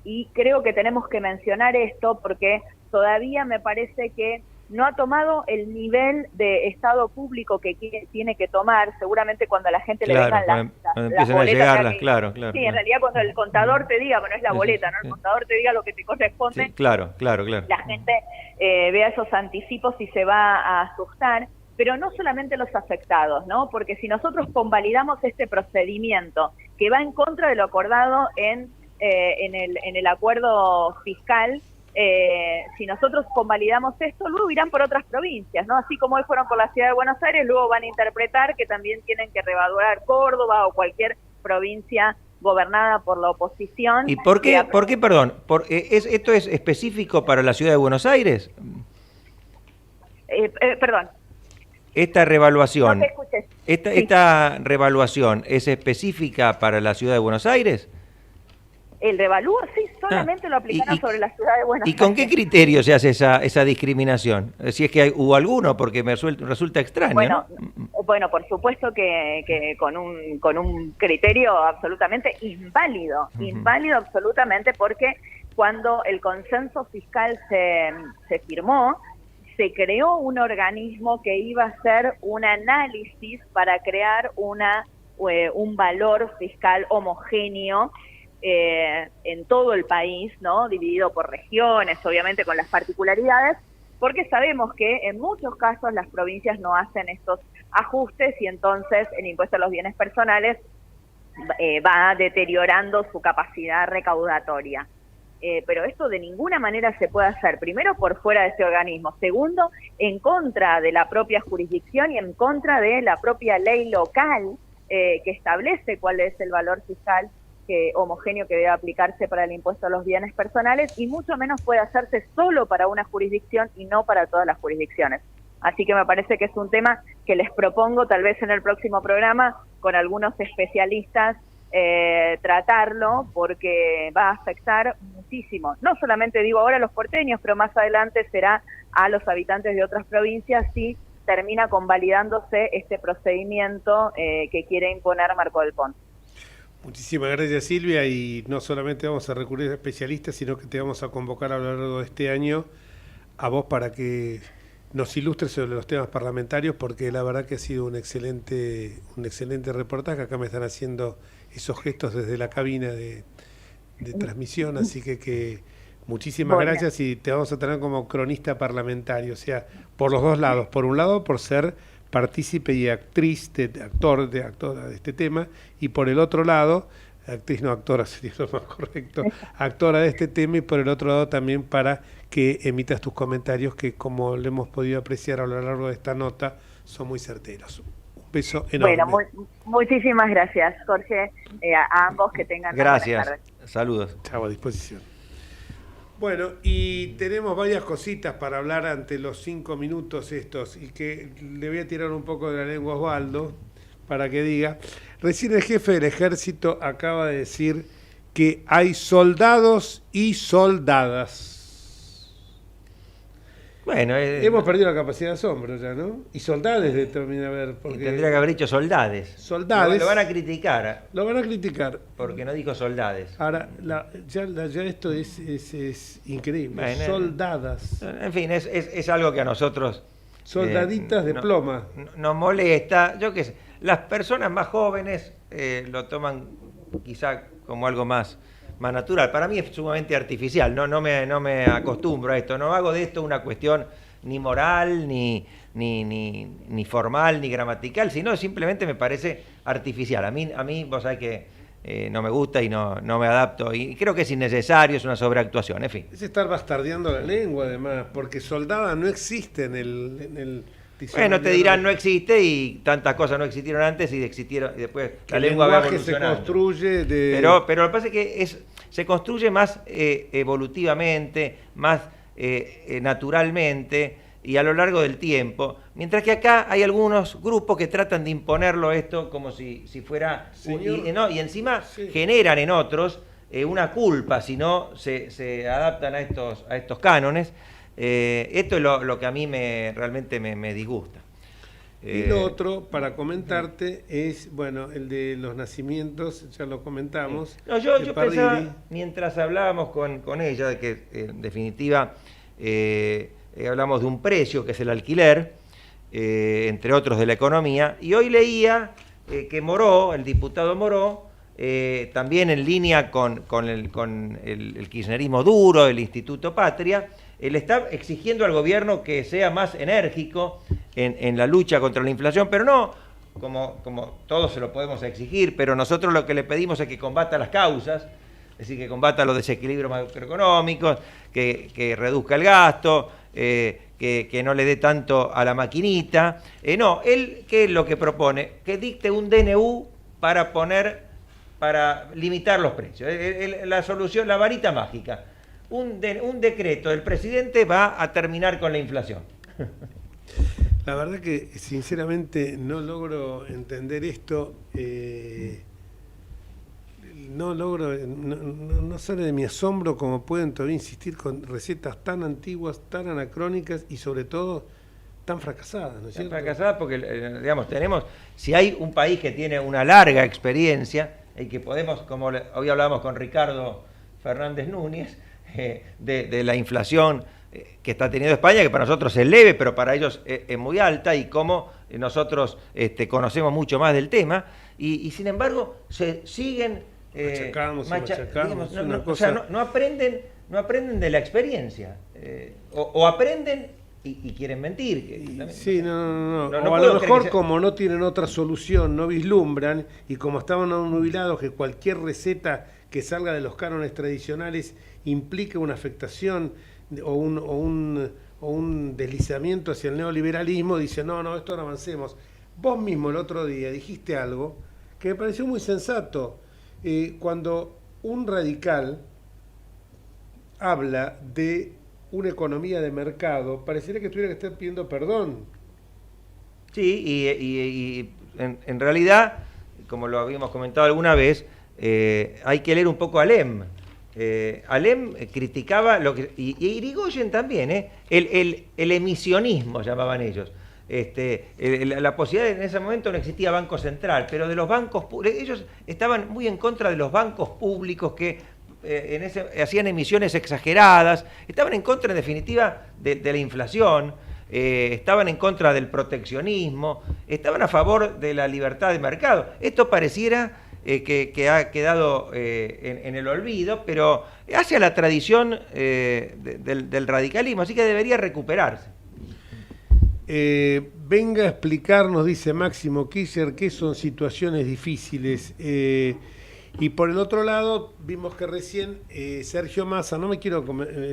y creo que tenemos que mencionar esto porque todavía me parece que no ha tomado el nivel de Estado público que tiene que tomar. Seguramente cuando a la gente le vengan las boletas, claro. Sí, en realidad cuando el contador te diga, bueno, es la boleta, ¿no? El contador te diga lo que te corresponde. Sí, claro. La gente vea esos anticipos y se va a asustar, pero no solamente los afectados, ¿no? Porque si nosotros convalidamos este procedimiento que va en contra de lo acordado en el acuerdo fiscal, si nosotros convalidamos esto, luego irán por otras provincias, ¿no? Así como hoy fueron por la ciudad de Buenos Aires, luego van a interpretar que también tienen que revaluar Córdoba o cualquier provincia gobernada por la oposición. ¿Y por qué, perdón? ¿Esto es específico para la ciudad de Buenos Aires? Perdón. Esta revaluación, No te escuché. ¿Esta revaluación es específica para la ciudad de Buenos Aires? El revalúo, sí, solamente lo aplicaron sobre la ciudad de Buenos Aires. ¿Y con qué criterio se hace esa discriminación? Si es que hubo alguno, porque me resulta extraño. Bueno, por supuesto que con un criterio absolutamente inválido, inválido absolutamente, porque cuando el consenso fiscal se firmó, se creó un organismo que iba a hacer un análisis para crear un valor fiscal homogéneo en todo el país, ¿no? Dividido por regiones, obviamente con las particularidades, porque sabemos que en muchos casos las provincias no hacen estos ajustes y entonces el impuesto a los bienes personales va deteriorando su capacidad recaudatoria. Pero esto de ninguna manera se puede hacer, primero por fuera de este organismo, segundo en contra de la propia jurisdicción y en contra de la propia ley local que establece cuál es el valor fiscal homogéneo que debe aplicarse para el impuesto a los bienes personales, y mucho menos puede hacerse solo para una jurisdicción y no para todas las jurisdicciones. Así que me parece que es un tema que les propongo tal vez en el próximo programa con algunos especialistas tratarlo, porque va a afectar muchísimo. No solamente digo ahora a los porteños, pero más adelante será a los habitantes de otras provincias si termina convalidándose este procedimiento que quiere imponer Marco del Pont. Muchísimas gracias, Silvia, y no solamente vamos a recurrir a especialistas, sino que te vamos a convocar a lo largo de este año a vos para que nos ilustres sobre los temas parlamentarios, porque la verdad que ha sido un excelente reportaje. Acá me están haciendo esos gestos desde la cabina de transmisión, así que muchísimas gracias, y te vamos a tener como cronista parlamentario, o sea, por los dos lados. Por un lado, por ser partícipe y actora de este tema, y por el otro lado, actora sería lo más correcto, actora de este tema, y por el otro lado también para que emitas tus comentarios que, como lo hemos podido apreciar a lo largo de esta nota, son muy certeros. Un beso enorme. Bueno, muchísimas gracias, Jorge, a ambos, que tengan gracias. Buenas tardes. Saludos. Chao, a disposición. Bueno, y tenemos varias cositas para hablar ante los 5 minutos estos, y que le voy a tirar un poco de la lengua a Osvaldo para que diga. Recién el jefe del ejército acaba de decir que hay soldados y soldadas. Bueno, hemos perdido la capacidad de asombro ya, ¿no? Y soldades determina ver. Porque tendría que haber dicho soldades. Soldades. Lo van a criticar. Lo van a criticar. Porque no dijo soldades. Ahora, ya esto es increíble. Bueno, soldadas. En fin, es algo que a nosotros... Soldaditas de ploma. Nos molesta. Yo qué sé. Las personas más jóvenes lo toman quizá como algo más natural. Para mí es sumamente artificial, no me acostumbro a esto, no hago de esto una cuestión ni moral, ni formal, ni gramatical, sino simplemente me parece artificial. A mí vos sabés que no me gusta y no me adapto, y creo que es innecesario, es una sobreactuación, en fin. Es estar bastardeando la lengua, además, porque soldada no existe en el bueno, te dirán no existe, y tantas cosas no existieron antes y existieron, y después la lengua va evolucionando. Se construye pero lo que pasa es que se construye más evolutivamente, más naturalmente y a lo largo del tiempo, mientras que acá hay algunos grupos que tratan de imponerlo esto como si fuera... Y encima generan en otros una culpa si no se adaptan a estos cánones. Esto es lo que a mí realmente me disgusta. Y lo otro, para comentarte, es, bueno, el de los nacimientos, ya lo comentamos. No, yo pensaba, mientras hablábamos con ella, de que en definitiva hablamos de un precio, que es el alquiler, entre otros de la economía, y hoy leía que Moró, el diputado Moró, también en línea con el kirchnerismo duro, el Instituto Patria, le está exigiendo al gobierno que sea más enérgico en la lucha contra la inflación, pero no como todos se lo podemos exigir, pero nosotros lo que le pedimos es que combata las causas, es decir, que combata los desequilibrios macroeconómicos, que reduzca el gasto, que no le dé tanto a la maquinita. No, él, ¿qué es lo que propone? Que dicte un DNU para limitar los precios. La solución, la varita mágica. Un decreto del presidente va a terminar con la inflación. La verdad que sinceramente no logro entender esto, no sale de mi asombro cómo pueden todavía insistir con recetas tan antiguas, tan anacrónicas y sobre todo tan fracasadas, ¿no es cierto? Tan fracasadas porque, digamos, si hay un país que tiene una larga experiencia y que podemos, como hoy hablamos con Ricardo Fernández Núñez, de la inflación que está teniendo España, que para nosotros es leve, pero para ellos es muy alta, y cómo nosotros conocemos mucho más del tema, y sin embargo se siguen machacamos, o sea, no aprenden de la experiencia, o aprenden y quieren mentir. Sí, no. No O a puedo lo creer mejor que sea- como no tienen otra solución, no vislumbran, y como estaban nubilados que cualquier receta que salga de los cánones tradicionales implica una afectación o un deslizamiento hacia el neoliberalismo, dicen, no, esto no avancemos. Vos mismo el otro día dijiste algo que me pareció muy sensato. Cuando un radical habla de una economía de mercado, parecería que tuviera que estar pidiendo perdón. Sí, y en realidad, como lo habíamos comentado alguna vez, hay que leer un poco a Alem. Alem criticaba, y Irigoyen también, el emisionismo llamaban ellos. La posibilidad en ese momento no existía Banco Central, pero de los bancos ellos estaban muy en contra de los bancos públicos que hacían emisiones exageradas, estaban en contra en definitiva de la inflación, estaban en contra del proteccionismo, estaban a favor de la libertad de mercado. Esto pareciera que ha quedado en el olvido, pero hacia la tradición del radicalismo, así que debería recuperarse. Venga a explicarnos, dice Máximo Kirchner, qué son situaciones difíciles. Y por el otro lado, vimos que recién Sergio Massa, no me quiero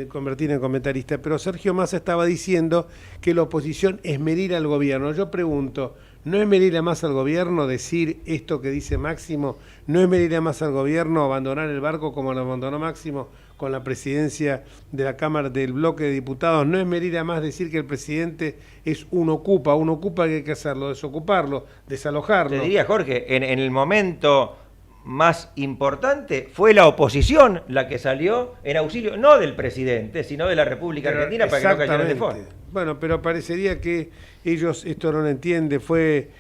convertir en comentarista, pero Sergio Massa estaba diciendo que la oposición es medir al gobierno. Yo pregunto, ¿no es medir más al gobierno decir esto que dice Máximo? ¿No es medir más al gobierno abandonar el barco como lo abandonó Máximo con la presidencia de la Cámara del Bloque de Diputados? ¿No es medir más decir que el presidente es un ocupa que hay que hacerlo, desocuparlo, desalojarlo? Te diría, Jorge, en el momento más importante fue la oposición la que salió en auxilio, no del presidente, sino de la República Argentina para que no cayera el default. Bueno, pero parecería que ellos esto no lo entienden. Fue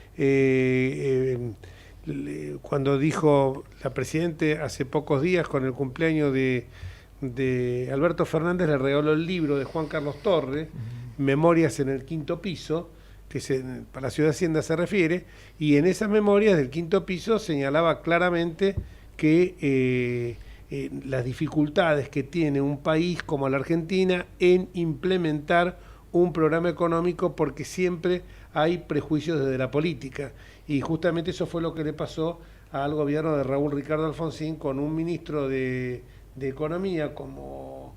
cuando dijo la Presidente hace pocos días, con el cumpleaños de Alberto Fernández, le regaló el libro de Juan Carlos Torre, Memorias en el quinto piso, que para la Ciudad de Hacienda se refiere, y en esas memorias del quinto piso señalaba claramente que las dificultades que tiene un país como la Argentina en implementar un programa económico, porque siempre hay prejuicios desde la política, y justamente eso fue lo que le pasó al gobierno de Raúl Ricardo Alfonsín con un ministro de Economía como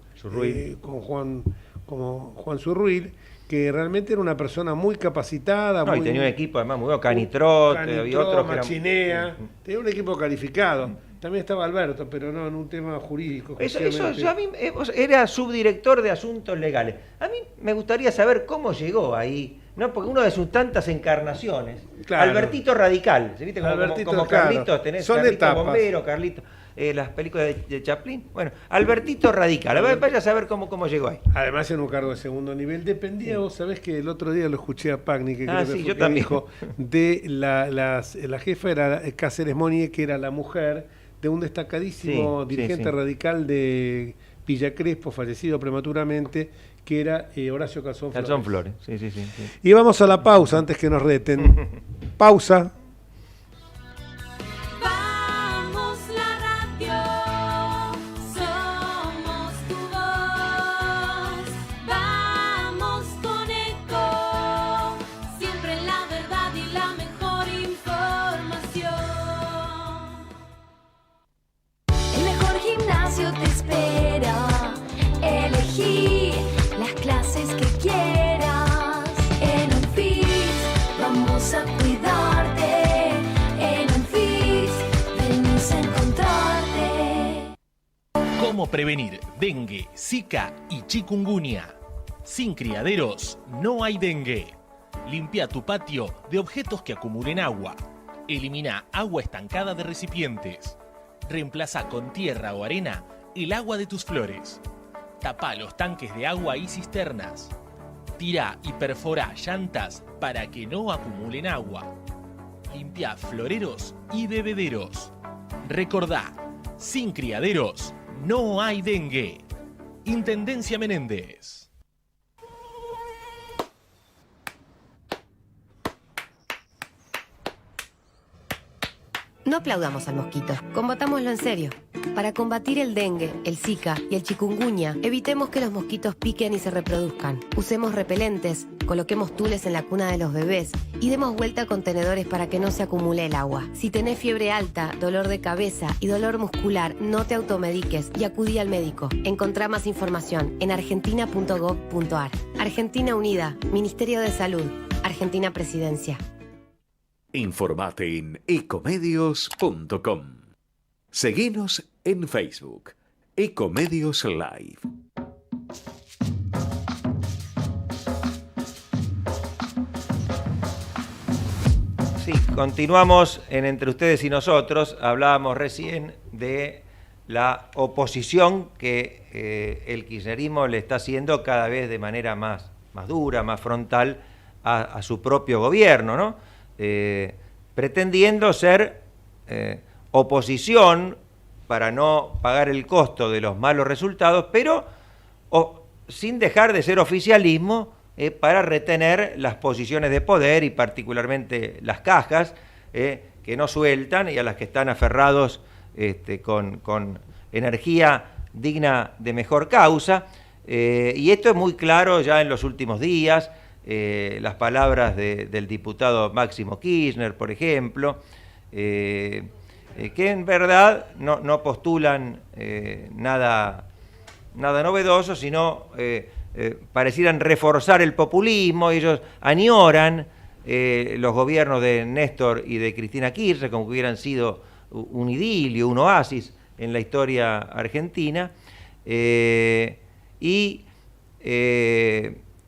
Juan Zurruil, que realmente era una persona muy capacitada. No, y tenía un equipo además muy bueno, Canitrot, había otros que Machinea, tenía un equipo calificado. También estaba Alberto, pero no en un tema jurídico. Eso yo a mí, era subdirector de asuntos legales. A mí me gustaría saber cómo llegó ahí, ¿no? Porque uno de sus tantas encarnaciones, claro. Albertito Radical, ¿viste? Como Carlitos, claro. Tenés son Carlitos etapas. Bombero, Carlitos, las películas de Chaplin. Bueno, Albertito Radical, vaya a saber cómo llegó ahí. Además en un cargo de segundo nivel, dependía, vos sabés que el otro día lo escuché a Pagni, que creo sí, que yo también. dijo, de la jefa era Cáceres Monier, que era la mujer de un destacadísimo dirigente radical de Villa Crespo, fallecido prematuramente, que era Horacio Calzón Flores. Calzón Flores, sí. Y vamos a la pausa antes que nos reten. Pausa. Vamos la radio, somos tu voz. Vamos con Eco, siempre la verdad y la mejor información. El mejor gimnasio te espera. Elegí las clases que quieras. En Unfit vamos a cuidarte. En Unfit venimos a encontrarte. ¿Cómo prevenir dengue, zika y chikungunya? Sin criaderos no hay dengue. Limpia tu patio de objetos que acumulen agua. Elimina agua estancada de recipientes. Reemplaza con tierra o arena el agua de tus flores. Tapa los tanques de agua y cisternas. Tira y perfora llantas para que no acumulen agua. Limpia floreros y bebederos. Recordá, sin criaderos no hay dengue. Intendencia Menéndez. No aplaudamos al mosquito, combatámoslo en serio. Para combatir el dengue, el zika y el chikungunya, evitemos que los mosquitos piquen y se reproduzcan. Usemos repelentes, coloquemos tules en la cuna de los bebés y demos vuelta a contenedores para que no se acumule el agua. Si tenés fiebre alta, dolor de cabeza y dolor muscular, no te automediques y acudí al médico. Encontrá más información en argentina.gov.ar. Argentina Unida, Ministerio de Salud, Argentina Presidencia. Informate en ecomedios.com. Seguinos en Facebook, Ecomedios Live. Sí, continuamos en Entre Ustedes y Nosotros. Hablábamos recién de la oposición que el kirchnerismo le está haciendo cada vez de manera más dura, más frontal a su propio gobierno, ¿no? Pretendiendo ser oposición para no pagar el costo de los malos resultados, pero sin dejar de ser oficialismo para retener las posiciones de poder y particularmente las cajas que no sueltan y a las que están aferrados con energía digna de mejor causa. Y esto es muy claro ya en los últimos días. Las palabras del diputado Máximo Kirchner, por ejemplo, que en verdad no postulan nada novedoso, sino parecieran reforzar el populismo. Ellos añoran los gobiernos de Néstor y de Cristina Kirchner como que hubieran sido un idilio, un oasis en la historia argentina.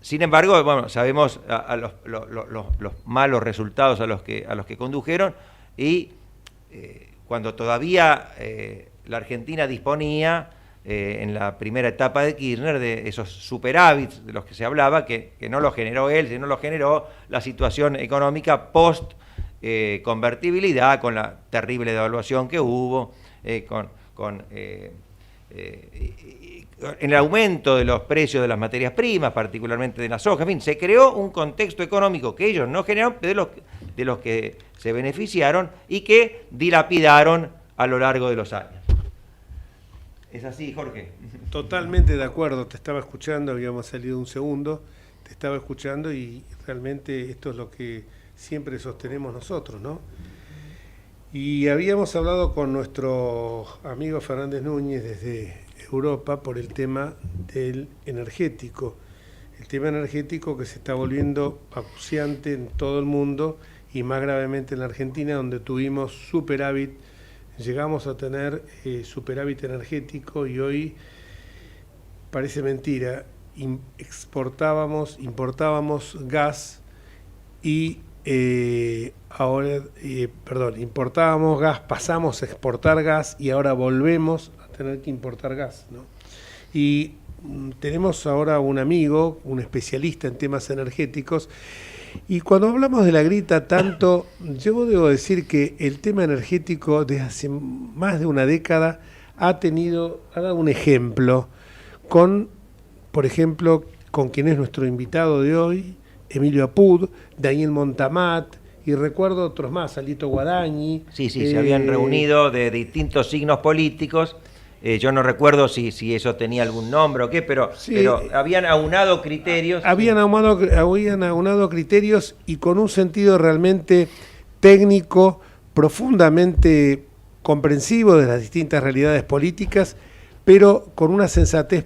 Sin embargo, bueno, sabemos los malos resultados a los que condujeron y cuando todavía la Argentina disponía en la primera etapa de Kirchner de esos superávits de los que se hablaba, que no los generó él, sino los generó la situación económica post convertibilidad, con la terrible devaluación que hubo, en el aumento de los precios de las materias primas, particularmente de la soja. En fin, se creó un contexto económico que ellos no generaron, de los que se beneficiaron y que dilapidaron a lo largo de los años. ¿Es así, Jorge? Totalmente de acuerdo, te estaba escuchando, habíamos salido un segundo, te estaba escuchando y realmente esto es lo que siempre sostenemos nosotros, ¿no? Y habíamos hablado con nuestro amigo Fernández Núñez desde Europa por el tema del energético. El tema energético que se está volviendo acuciante en todo el mundo y más gravemente en la Argentina, donde tuvimos superávit, llegamos a tener superávit energético y hoy parece mentira, importábamos gas y importábamos gas, pasamos a exportar gas y ahora volvemos a tener que importar gas, ¿no? Y tenemos ahora un amigo, un especialista en temas energéticos, y cuando hablamos de la grita tanto, yo debo decir que el tema energético desde hace más de una década ha dado un ejemplo por ejemplo, con quien es nuestro invitado de hoy, Emilio Apud, Daniel Montamat, y recuerdo otros más, Alito Guadañi. Sí, se habían reunido de distintos signos políticos. Yo no recuerdo si eso tenía algún nombre o qué, pero habían aunado criterios. Habían aunado criterios y con un sentido realmente técnico, profundamente comprensivo de las distintas realidades políticas, pero con una sensatez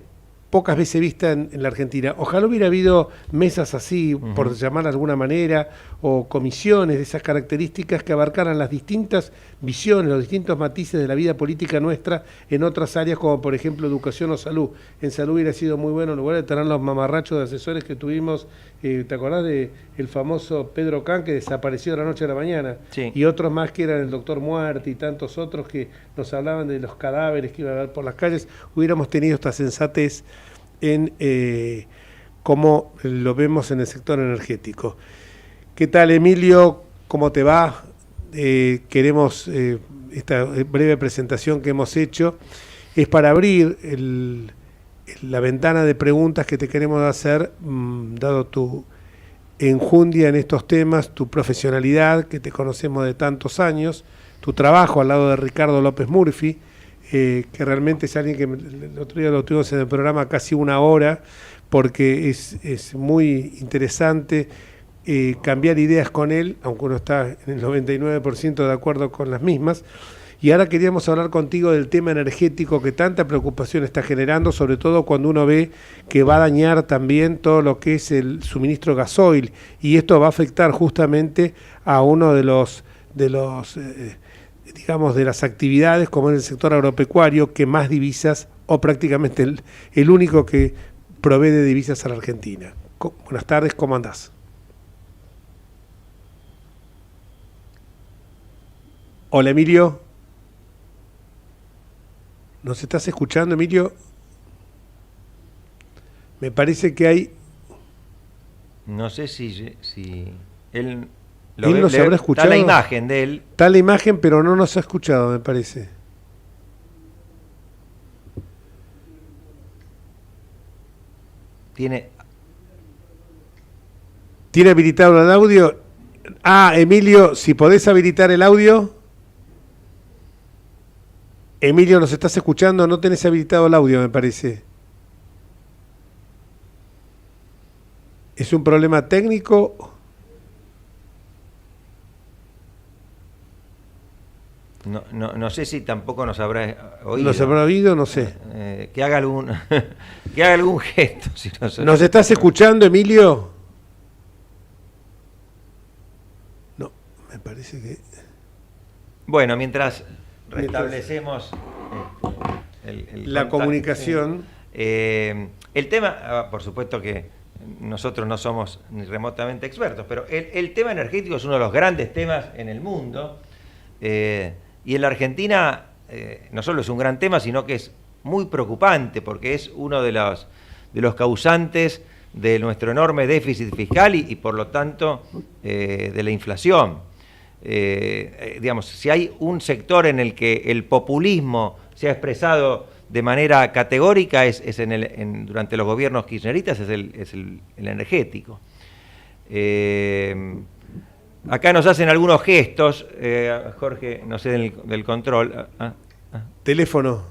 pocas veces vista en la Argentina. Ojalá hubiera habido mesas así, por llamar de alguna manera, o comisiones de esas características que abarcaran las distintas visiones, los distintos matices de la vida política nuestra en otras áreas, como por ejemplo educación o salud. En salud hubiera sido muy bueno, en lugar de tener los mamarrachos de asesores que tuvimos, ¿te acordás de el famoso Pedro Can, que desapareció de la noche a la mañana? Sí. Y otros más que eran el doctor Muerte y tantos otros que nos hablaban de los cadáveres que iba a haber por las calles. Hubiéramos tenido esta sensatez en cómo lo vemos en el sector energético. ¿Qué tal, Emilio? ¿Cómo te va? Queremos, esta breve presentación que hemos hecho es para abrir la ventana de preguntas que te queremos hacer, dado tu enjundia en estos temas, tu profesionalidad, que te conocemos de tantos años, tu trabajo al lado de Ricardo López Murphy, que realmente es alguien que el otro día lo tuvimos en el programa casi una hora, porque es muy interesante cambiar ideas con él, aunque uno está en el 99% de acuerdo con las mismas. Y ahora queríamos hablar contigo del tema energético que tanta preocupación está generando, sobre todo cuando uno ve que va a dañar también todo lo que es el suministro gasoil, y esto va a afectar justamente a uno de los digamos, de las actividades, como en el sector agropecuario, que más divisas, o prácticamente el único que provee de divisas a la Argentina. Buenas tardes, ¿cómo andás? Hola, Emilio. ¿Nos estás escuchando, Emilio? Me parece que hay... No sé si él... Él nos habrá escuchado. Está la imagen de él. Está la imagen, pero no nos ha escuchado, me parece. ¿Tiene habilitado el audio? Emilio, si podés habilitar el audio. Emilio, ¿nos estás escuchando? No tenés habilitado el audio, me parece. ¿Es un problema técnico? No sé si tampoco nos habrá oído. ¿Nos habrá oído? No sé. Que haga algún gesto. Si ¿Nos estás escuchando, Emilio? No, me parece que... Bueno, mientras restablecemos la comunicación. El tema, por supuesto que nosotros no somos ni remotamente expertos, pero el tema energético es uno de los grandes temas en el mundo. Y en la Argentina no solo es un gran tema, sino que es muy preocupante, porque es uno de los causantes de nuestro enorme déficit fiscal y por lo tanto de la inflación. Digamos, si hay un sector en el que el populismo se ha expresado de manera categórica es durante los gobiernos kirchneristas, es el energético. Acá nos hacen algunos gestos, Jorge, no sé, del control. Teléfono.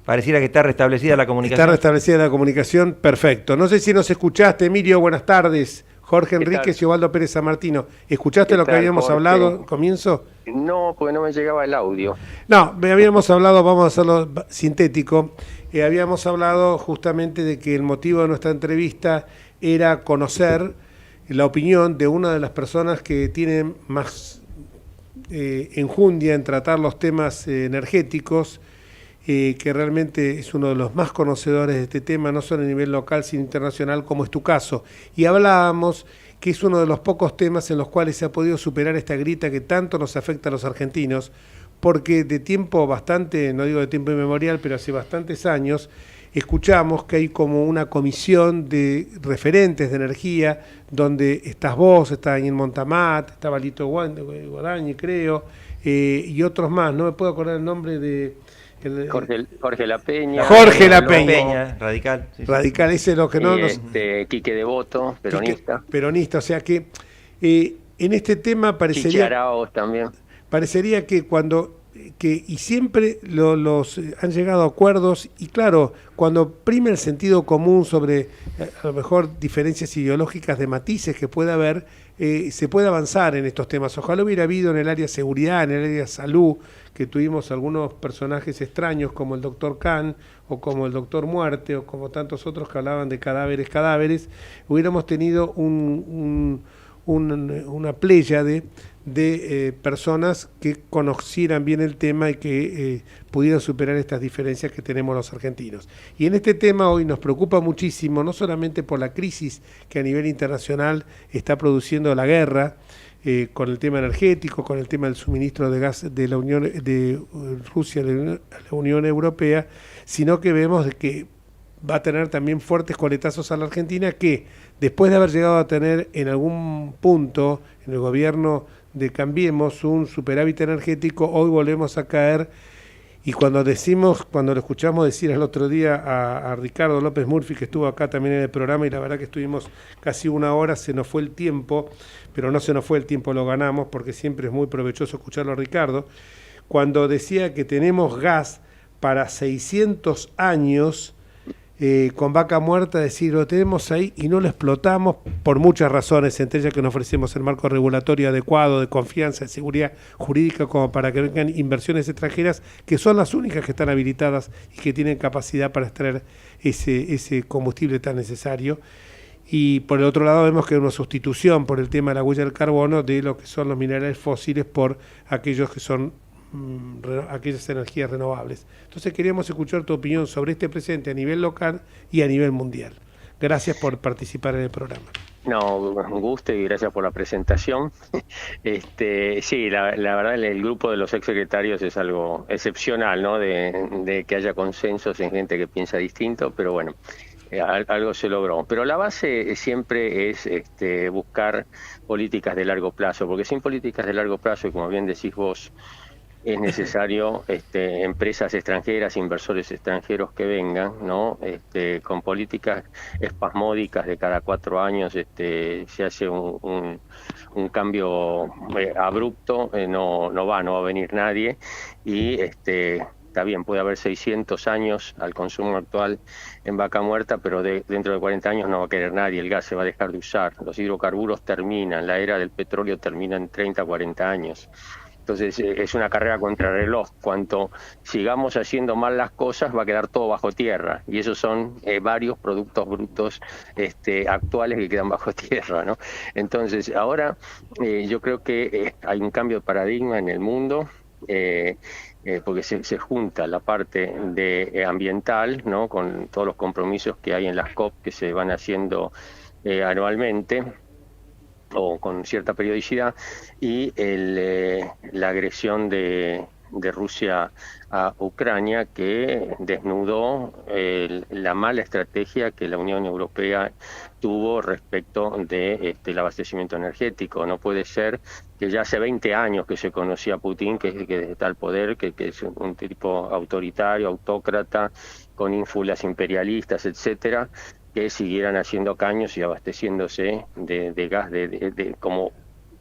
Pareciera que está restablecida la comunicación. Está restablecida la comunicación, perfecto. No sé si nos escuchaste, Emilio, buenas tardes. Jorge Enríquez y Osvaldo Pérez San Martino. ¿Escuchaste lo que habíamos hablado al comienzo? No, porque no me llegaba el audio. No, habíamos hablado, vamos a hacerlo sintético, habíamos hablado justamente de que el motivo de nuestra entrevista era conocer la opinión de una de las personas que tienen más enjundia en tratar los temas energéticos, que realmente es uno de los más conocedores de este tema, no solo a nivel local, sino internacional, como es tu caso. Y hablábamos que es uno de los pocos temas en los cuales se ha podido superar esta grieta que tanto nos afecta a los argentinos, porque de tiempo bastante, no digo de tiempo inmemorial, pero hace bastantes años, escuchamos que hay como una comisión de referentes de energía, donde estás vos, está Daniel Montamat, está Lito Guadañi, creo, y otros más, no me puedo acordar el nombre de... Jorge La Peña. Jorge La Peña. Radical. Sí, Radical, ese es lo que no... Quique Devoto, peronista. Peronista, o sea que en este tema parecería... Chicharaos también. Parecería que y siempre los han llegado a acuerdos, y claro, cuando prima el sentido común sobre a lo mejor diferencias ideológicas de matices que pueda haber, se puede avanzar en estos temas. Ojalá hubiera habido en el área de seguridad, en el área de salud, que tuvimos algunos personajes extraños como el doctor Khan o como el doctor Muerte o como tantos otros que hablaban de cadáveres, hubiéramos tenido una pléyade de personas que conocieran bien el tema y que pudieran superar estas diferencias que tenemos los argentinos. Y en este tema hoy nos preocupa muchísimo, no solamente por la crisis que a nivel internacional está produciendo la guerra, con el tema energético, con el tema del suministro de gas de Rusia a la Unión Europea, sino que vemos que va a tener también fuertes coletazos a la Argentina, que después de haber llegado a tener en algún punto en el gobierno de Cambiemos un superávit energético, hoy volvemos a caer, Y cuando lo escuchamos decir el otro día a Ricardo López Murphy, que estuvo acá también en el programa, y la verdad que estuvimos casi una hora, se nos fue el tiempo, pero no se nos fue el tiempo, lo ganamos, porque siempre es muy provechoso escucharlo a Ricardo, cuando decía que tenemos gas para 600 años, con Vaca Muerta, decir, lo tenemos ahí y no lo explotamos por muchas razones, entre ellas que no ofrecemos el marco regulatorio adecuado, de confianza, de seguridad jurídica, como para que vengan inversiones extranjeras, que son las únicas que están habilitadas y que tienen capacidad para extraer ese combustible tan necesario. Y por el otro lado vemos que hay una sustitución por el tema de la huella del carbono de lo que son los minerales fósiles por aquellos que son aquellas energías renovables. Entonces queríamos escuchar tu opinión sobre este presente a nivel local y a nivel mundial. Gracias por participar en el programa. No, un gusto y gracias por la presentación. Sí, la verdad el grupo de los exsecretarios es algo excepcional, ¿no? De que haya consensos en gente que piensa distinto, pero bueno, algo se logró. Pero la base siempre es buscar políticas de largo plazo, porque sin políticas de largo plazo, y como bien decís vos, es necesario empresas extranjeras, inversores extranjeros que vengan, ¿no? Con políticas espasmódicas de cada 4 años se hace un cambio abrupto, no va a venir nadie, y está bien, puede haber 600 años al consumo actual en Vaca Muerta, pero dentro de 40 años no va a querer nadie, el gas se va a dejar de usar, los hidrocarburos terminan, la era del petróleo termina en 30, 40 años. Entonces es una carrera contra reloj. Cuanto sigamos haciendo mal las cosas, va a quedar todo bajo tierra. Y esos son varios productos brutos actuales que quedan bajo tierra, ¿no? Entonces ahora yo creo que hay un cambio de paradigma en el mundo, porque se junta la parte de ambiental, ¿no? Con todos los compromisos que hay en las COP que se van haciendo anualmente, o con cierta periodicidad, y la agresión de Rusia a Ucrania, que desnudó la mala estrategia que la Unión Europea tuvo respecto de el abastecimiento energético. No puede ser que ya hace 20 años que se conocía a Putin, que está al poder, que es un tipo autoritario, autócrata, con ínfulas imperialistas, etcétera, que siguieran haciendo caños y abasteciéndose de gas como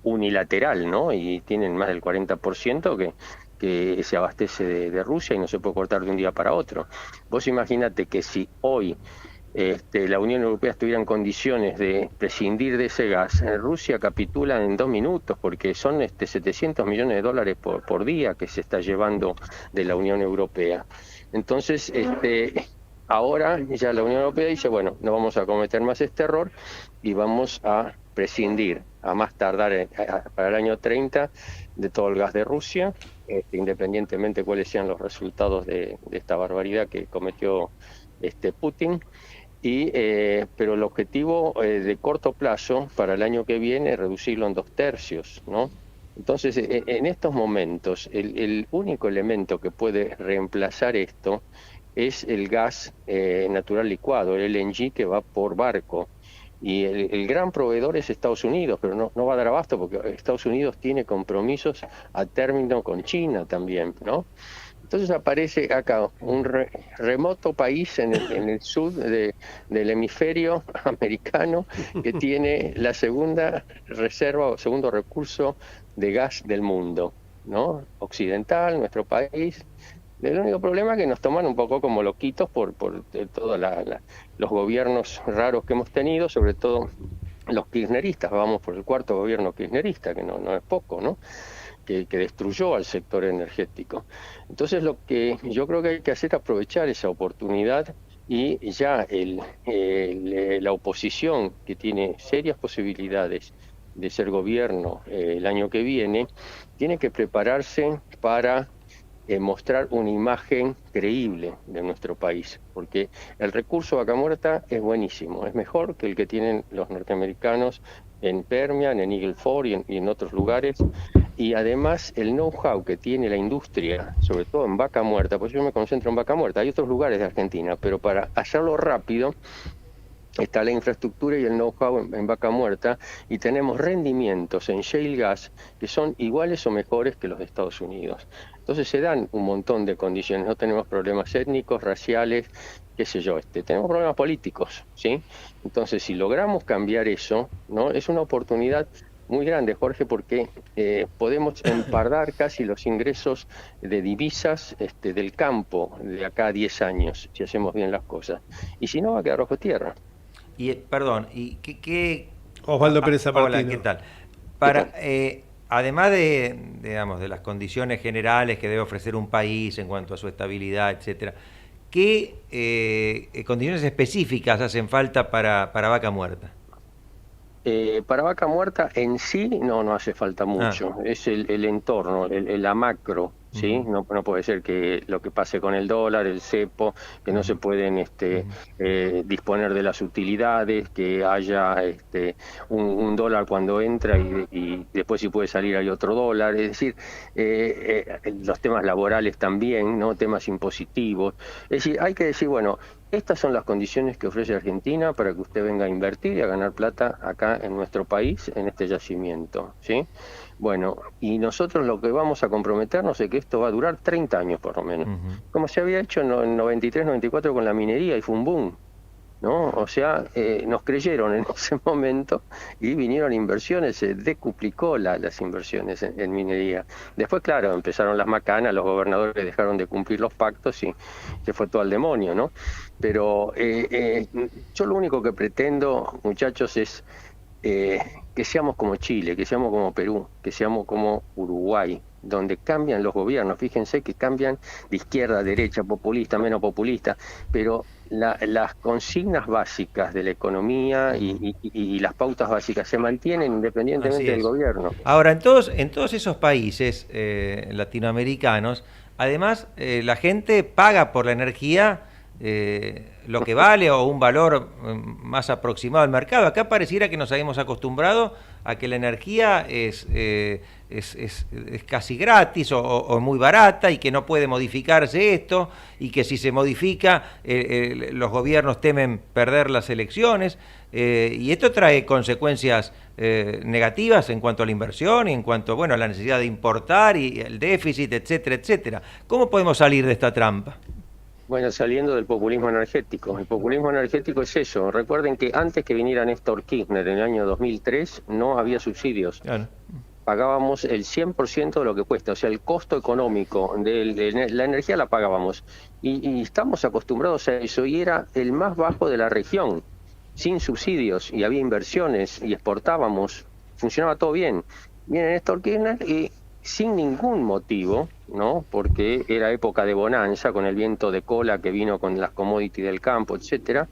unilateral, ¿no? Y tienen más del 40% que se abastece de Rusia y no se puede cortar de un día para otro. Vos imagínate que si hoy la Unión Europea estuviera en condiciones de prescindir de ese gas, Rusia capitula en 2 minutos, porque son 700 millones de dólares por día que se está llevando de la Unión Europea. Entonces, ahora ya la Unión Europea dice, bueno, no vamos a cometer más este error y vamos a prescindir, a más tardar para el año 30, de todo el gas de Rusia, independientemente cuáles sean los resultados de esta barbaridad que cometió Putin. Pero el objetivo de corto plazo para el año que viene es reducirlo en 2/3, ¿no? Entonces, en estos momentos, el único elemento que puede reemplazar esto es el gas natural licuado, el LNG, que va por barco. Y el gran proveedor es Estados Unidos, pero no va a dar abasto porque Estados Unidos tiene compromisos a término con China también, ¿no? Entonces aparece acá un remoto país en el sur del hemisferio americano que tiene la segunda reserva o segundo recurso de gas del mundo, ¿no? Occidental, nuestro país. El único problema es que nos toman un poco como loquitos por todos los gobiernos raros que hemos tenido, sobre todo los kirchneristas. Vamos por el 4º gobierno kirchnerista, que no es poco, ¿no? Que destruyó al sector energético. Entonces lo que yo creo que hay que hacer es aprovechar esa oportunidad, y ya la oposición, que tiene serias posibilidades de ser gobierno el año que viene, tiene que prepararse para mostrar una imagen creíble de nuestro país, porque el recurso Vaca Muerta es buenísimo, es mejor que el que tienen los norteamericanos en Permian, en Eagle Ford y en otros lugares, y además el know-how que tiene la industria, sobre todo en Vaca Muerta, pues yo me concentro en Vaca Muerta, hay otros lugares de Argentina, pero para hacerlo rápido está la infraestructura y el know-how en Vaca Muerta, y tenemos rendimientos en shale gas que son iguales o mejores que los de Estados Unidos. Entonces se dan un montón de condiciones, no tenemos problemas étnicos, raciales, qué sé yo, tenemos problemas políticos, ¿sí? Entonces, si logramos cambiar eso, ¿no? Es una oportunidad muy grande, Jorge, porque podemos empardar casi los ingresos de divisas del campo de acá a 10 años, si hacemos bien las cosas. Y si no, va a quedar bajo tierra. Y, perdón, ¿y qué? Osvaldo Pérez Apartino. Hola, ¿qué tal? Para, además de las condiciones generales que debe ofrecer un país en cuanto a su estabilidad, etcétera, ¿qué condiciones específicas hacen falta para Vaca Muerta? Para Vaca Muerta en sí no hace falta mucho, es el entorno, la macro, ¿sí? No puede ser que lo que pase con el dólar, el cepo, que no se pueden disponer de las utilidades, que haya un dólar cuando entra y después si puede salir hay otro dólar, es decir, los temas laborales también, ¿no? Temas impositivos, es decir, hay que decir, bueno, estas son las condiciones que ofrece Argentina para que usted venga a invertir y a ganar plata acá en nuestro país, en este yacimiento, ¿sí? Bueno, y nosotros lo que vamos a comprometernos es que esto va a durar 30 años por lo menos, como se había hecho en 93, 94 con la minería y fue un boom, ¿no? O sea, nos creyeron en ese momento y vinieron inversiones, se decuplicó las inversiones en minería. Después, claro, empezaron las macanas, los gobernadores dejaron de cumplir los pactos y se fue todo al demonio, ¿no? Pero yo lo único que pretendo, muchachos, es que seamos como Chile, que seamos como Perú, que seamos como Uruguay, donde cambian los gobiernos. Fíjense que cambian de izquierda a derecha, populista, menos populista, pero las consignas básicas de la economía y las pautas básicas se mantienen independientemente del gobierno. Ahora, en todos esos países latinoamericanos, además la gente paga por la energía lo que vale o un valor más aproximado al mercado. Acá pareciera que nos habíamos acostumbrado a que la energía es casi gratis o muy barata y que no puede modificarse esto y que si se modifica los gobiernos temen perder las elecciones y esto trae consecuencias negativas en cuanto a la inversión y en cuanto a la necesidad de importar y el déficit, etcétera, etcétera. ¿Cómo podemos salir de esta trampa? Bueno, saliendo del populismo energético. El populismo energético es eso. Recuerden que antes que viniera Néstor Kirchner en el año 2003 no había subsidios. Claro. Pagábamos el 100% de lo que cuesta, o sea, el costo económico de la energía la pagábamos. Y estamos acostumbrados a eso y era el más bajo de la región, sin subsidios y había inversiones y exportábamos, funcionaba todo bien. Viene Néstor Kirchner y sin ningún motivo, ¿no? Porque era época de bonanza, con el viento de cola que vino con las commodities del campo, etcétera,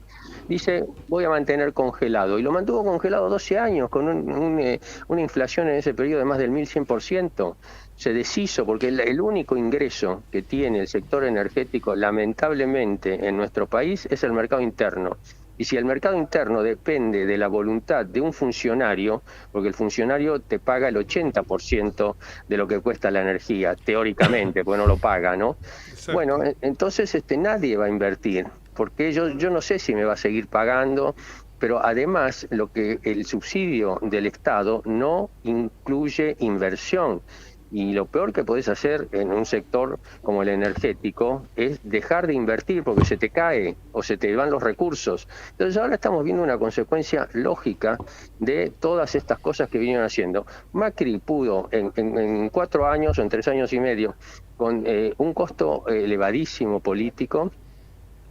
dice, voy a mantener congelado. Y lo mantuvo congelado 12 años, con una inflación en ese periodo de más del 1100%. Se deshizo, porque el único ingreso que tiene el sector energético, lamentablemente, en nuestro país, es el mercado interno. Y si el mercado interno depende de la voluntad de un funcionario, porque el funcionario te paga el 80% de lo que cuesta la energía, teóricamente, porque no lo paga, ¿no? Exacto. Bueno, entonces nadie va a invertir, porque yo no sé si me va a seguir pagando, pero además el subsidio del Estado no incluye inversión. Y lo peor que podés hacer en un sector como el energético es dejar de invertir porque se te cae o se te van los recursos. Entonces ahora estamos viendo una consecuencia lógica de todas estas cosas que vinieron haciendo. Macri pudo en 4 años o en 3 años y medio, con un costo elevadísimo político,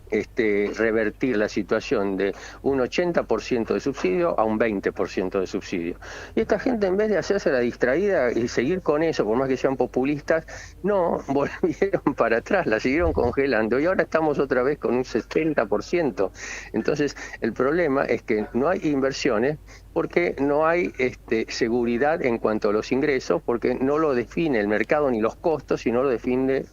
revertir la situación de un 80% de subsidio a un 20% de subsidio. Y esta gente, en vez de hacerse la distraída y seguir con eso, por más que sean populistas, no, volvieron para atrás, la siguieron congelando y ahora estamos otra vez con un 70%. Entonces, el problema es que no hay inversiones porque no hay seguridad en cuanto a los ingresos, porque no lo define el mercado ni los costos, sino lo define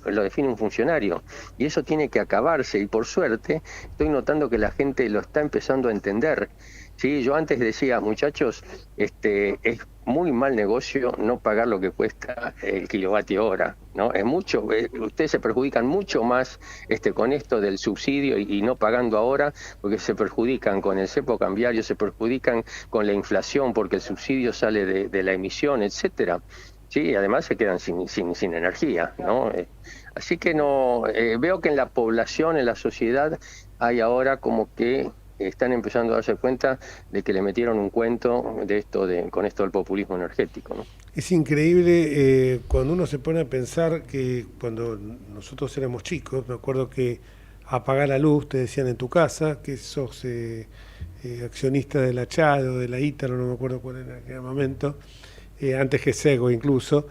un funcionario. Y eso tiene que acabarse, y por suerte estoy notando que la gente lo está empezando a entender. Sí, yo antes decía, muchachos, es muy mal negocio no pagar lo que cuesta el kilovatio hora, ¿no? Es mucho, ustedes se perjudican mucho más con esto del subsidio y no pagando ahora, porque se perjudican con el cepo cambiario, se perjudican con la inflación, porque el subsidio sale de la emisión, etcétera. Sí, además se quedan sin energía, ¿no? Así que no veo que en la población, en la sociedad, hay ahora como que están empezando a darse cuenta de que le metieron un cuento de esto con esto del populismo energético, ¿no? Es increíble cuando uno se pone a pensar que cuando nosotros éramos chicos, me acuerdo que apagar la luz, te decían en tu casa, que sos accionista de la Chad o de la Ítalo, no me acuerdo cuál era en aquel momento, antes que Sego incluso,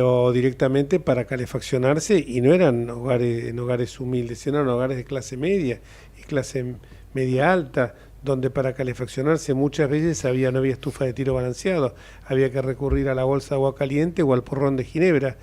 o directamente para calefaccionarse, y no eran hogares humildes, sino eran hogares de clase media y clase media alta, donde para calefaccionarse muchas veces no había estufa de tiro balanceado, había que recurrir a la bolsa de agua caliente o al porrón de ginebra.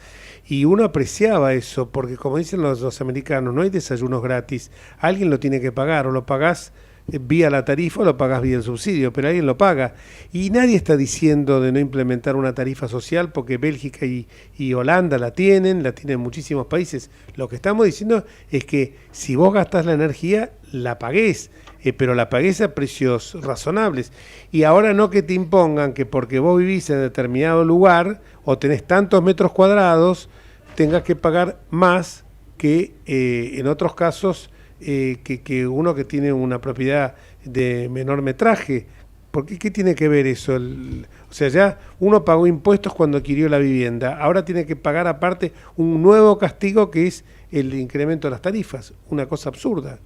Y uno apreciaba eso, porque como dicen los americanos, no hay desayunos gratis, alguien lo tiene que pagar, o lo pagás vía la tarifa o lo pagás vía el subsidio, pero alguien lo paga. Y nadie está diciendo de no implementar una tarifa social, porque Bélgica y Holanda la tienen muchísimos países. Lo que estamos diciendo es que si vos gastás la energía, la pagués, pero la pagués a precios razonables. Y ahora no que te impongan que porque vos vivís en determinado lugar o tenés tantos metros cuadrados, tengas que pagar más que en otros casos que uno que tiene una propiedad de menor metraje. ¿Por qué tiene que ver eso? O sea, ya uno pagó impuestos cuando adquirió la vivienda, ahora tiene que pagar aparte un nuevo castigo que es el incremento de las tarifas, una cosa absurda.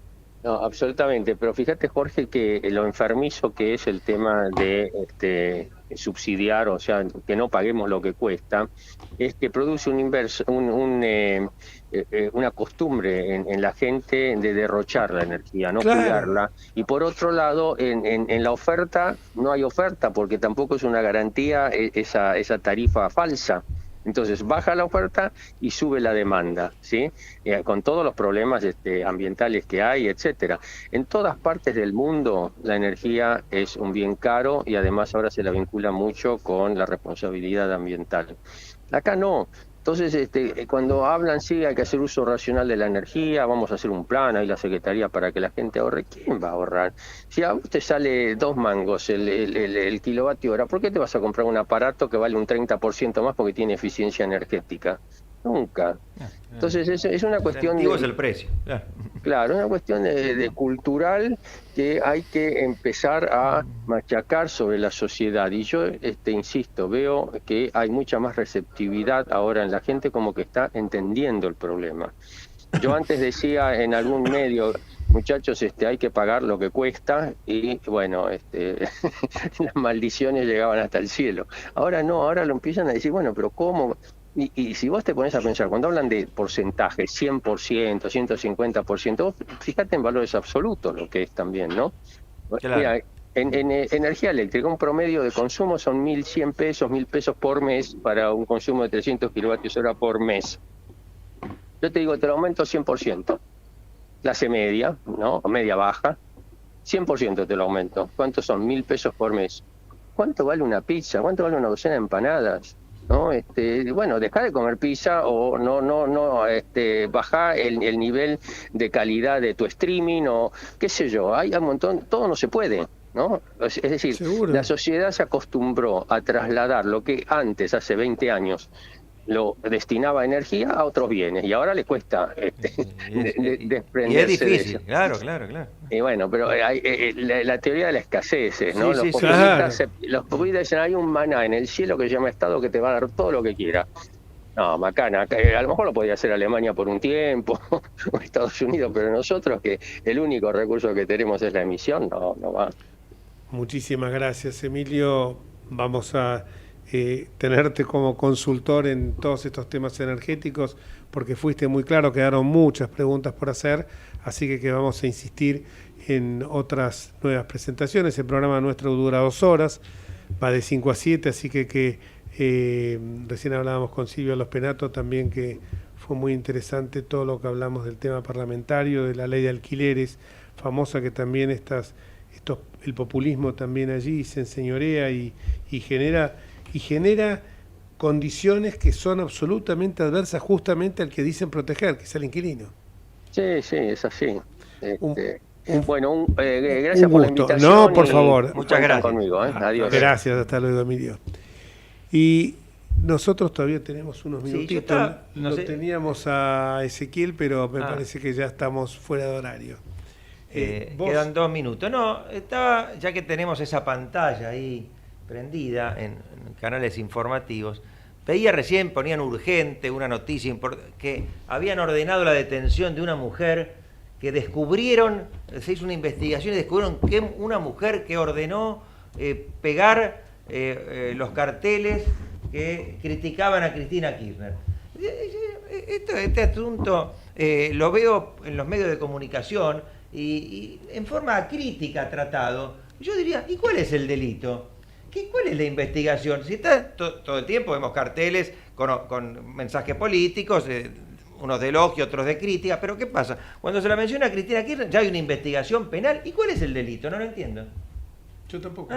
No, absolutamente, pero fíjate, Jorge, que lo enfermizo que es el tema de subsidiar, o sea, que no paguemos lo que cuesta, es que produce una costumbre en la gente de derrochar la energía, no cuidarla. Y por otro lado, en la oferta no hay oferta, porque tampoco es una garantía esa tarifa falsa. Entonces baja la oferta y sube la demanda, ¿sí? Con todos los problemas ambientales que hay, etcétera. En todas partes del mundo la energía es un bien caro y además ahora se la vincula mucho con la responsabilidad ambiental. Acá no. Entonces, cuando hablan, sí, hay que hacer uso racional de la energía, vamos a hacer un plan, hay la Secretaría para que la gente ahorre. ¿Quién va a ahorrar? Si a vos te sale 2 mangos el kilovatio hora, ¿por qué te vas a comprar un aparato que vale un 30% más porque tiene eficiencia energética? Nunca. Entonces, es una cuestión es el precio. Claro, una cuestión de cultural que hay que empezar a machacar sobre la sociedad. Y yo, insisto, veo que hay mucha más receptividad ahora en la gente, como que está entendiendo el problema. Yo antes decía en algún medio, muchachos, hay que pagar lo que cuesta, y bueno, las maldiciones llegaban hasta el cielo. Ahora no, ahora lo empiezan a decir, bueno, pero ¿cómo? Y si vos te pones a pensar, cuando hablan de porcentajes, 100%, 150%, vos fíjate en valores absolutos lo que es también, ¿no? Claro. Mira, en energía eléctrica, un promedio de consumo son 1.100 pesos, 1.000 pesos por mes para un consumo de 300 kilovatios hora por mes. Yo te digo, te lo aumento 100%. Clase media, ¿no? O media baja, 100% te lo aumento. ¿Cuántos son? 1.000 pesos por mes. ¿Cuánto vale una pizza? ¿Cuánto vale una docena de empanadas? ¿No? Bueno, deja de comer pizza o baja el nivel de calidad de tu streaming o qué sé yo, hay un montón, todo no se puede, ¿no? Es decir, ¿seguro? La sociedad se acostumbró a trasladar lo que antes, hace 20 años, lo destinaba a energía a otros bienes y ahora le cuesta desprenderse. Y es difícil, claro. Y bueno, pero hay, la teoría de la escasez, ¿no? Sí, los populistas dicen, hay un maná en el cielo que se llama Estado que te va a dar todo lo que quiera. No, macana, a lo mejor lo podía hacer Alemania por un tiempo, o Estados Unidos, pero nosotros, que el único recurso que tenemos es la emisión, no va. Muchísimas gracias, Emilio. Vamos a tenerte como consultor en todos estos temas energéticos, porque fuiste muy claro, quedaron muchas preguntas por hacer, así que vamos a insistir en otras nuevas presentaciones. El programa nuestro dura 2 horas, va de 5 a 7, así que recién hablábamos con Silvio Los Penato también, que fue muy interesante todo lo que hablamos del tema parlamentario, de la ley de alquileres, famosa, que también el populismo también allí se enseñorea y genera condiciones que son absolutamente adversas justamente al que dicen proteger, que es el inquilino. Sí, es así. Gracias por la invitación. No, por favor. Muchas gracias conmigo. Adiós. Gracias, hasta luego, Emilio. Y Nosotros todavía tenemos unos minutitos. no sé. Teníamos a Ezequiel, pero me parece que ya estamos fuera de horario. Quedan 2 minutos. No, ya que tenemos esa pantalla ahí prendida en canales informativos, veía recién, ponían urgente una noticia que habían ordenado la detención de una mujer que descubrieron, se hizo una investigación y descubrieron que una mujer que ordenó pegar los carteles que criticaban a Cristina Kirchner. Este asunto lo veo en los medios de comunicación y en forma crítica tratado. Yo diría, ¿y cuál es el delito? ¿Cuál es la investigación? Si está todo el tiempo vemos carteles con mensajes políticos, unos de elogio, otros de crítica, pero ¿qué pasa? Cuando se la menciona a Cristina Kirchner ya hay una investigación penal. ¿Y cuál es el delito? No lo entiendo. Yo tampoco.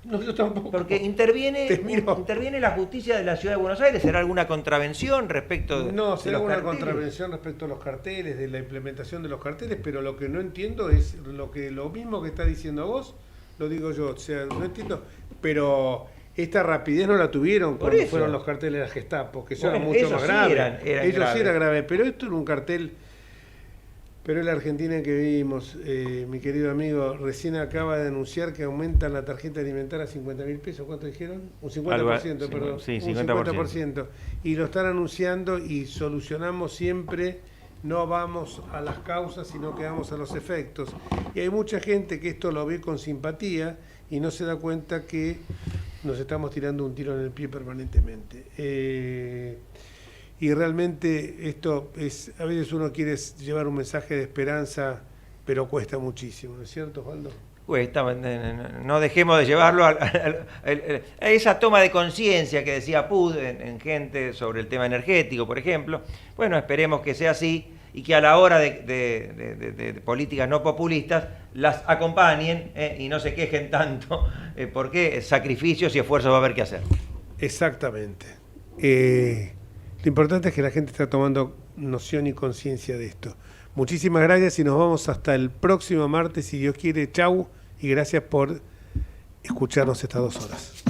No, yo tampoco. Porque interviene la justicia de la Ciudad de Buenos Aires. ¿Será alguna contravención respecto de No, será los una carteles? contravención respecto a los carteles, de la implementación de los carteles, pero lo que no entiendo es lo mismo que está diciendo vos, lo digo yo. O sea, no entiendo, pero esta rapidez no la tuvieron cuando fueron los carteles de la Gestapo, que eso era mucho más grave. Ellos sí era grave, pero esto era un cartel. Pero en la Argentina que vivimos, mi querido amigo, recién acaba de anunciar que aumentan la tarjeta alimentaria a 50.000 pesos. ¿Cuánto dijeron? Un 50%, perdón. Sí, 50%. Y lo están anunciando y solucionamos siempre, no vamos a las causas, sino que vamos a los efectos. Y hay mucha gente que esto lo ve con simpatía y no se da cuenta que nos estamos tirando un tiro en el pie permanentemente. Y realmente esto es, a veces uno quiere llevar un mensaje de esperanza, pero cuesta muchísimo, ¿no es cierto, Osvaldo? Cuesta, no dejemos de llevarlo a esa toma de conciencia que decía Pud en gente sobre el tema energético, por ejemplo. Bueno, esperemos que sea así y que a la hora de políticas no populistas las acompañen y no se quejen tanto, porque sacrificios y esfuerzos va a haber que hacer. Exactamente. Lo importante es que la gente está tomando noción y conciencia de esto. Muchísimas gracias y nos vamos hasta el próximo martes, si Dios quiere. Chau y gracias por escucharnos estas 2 horas.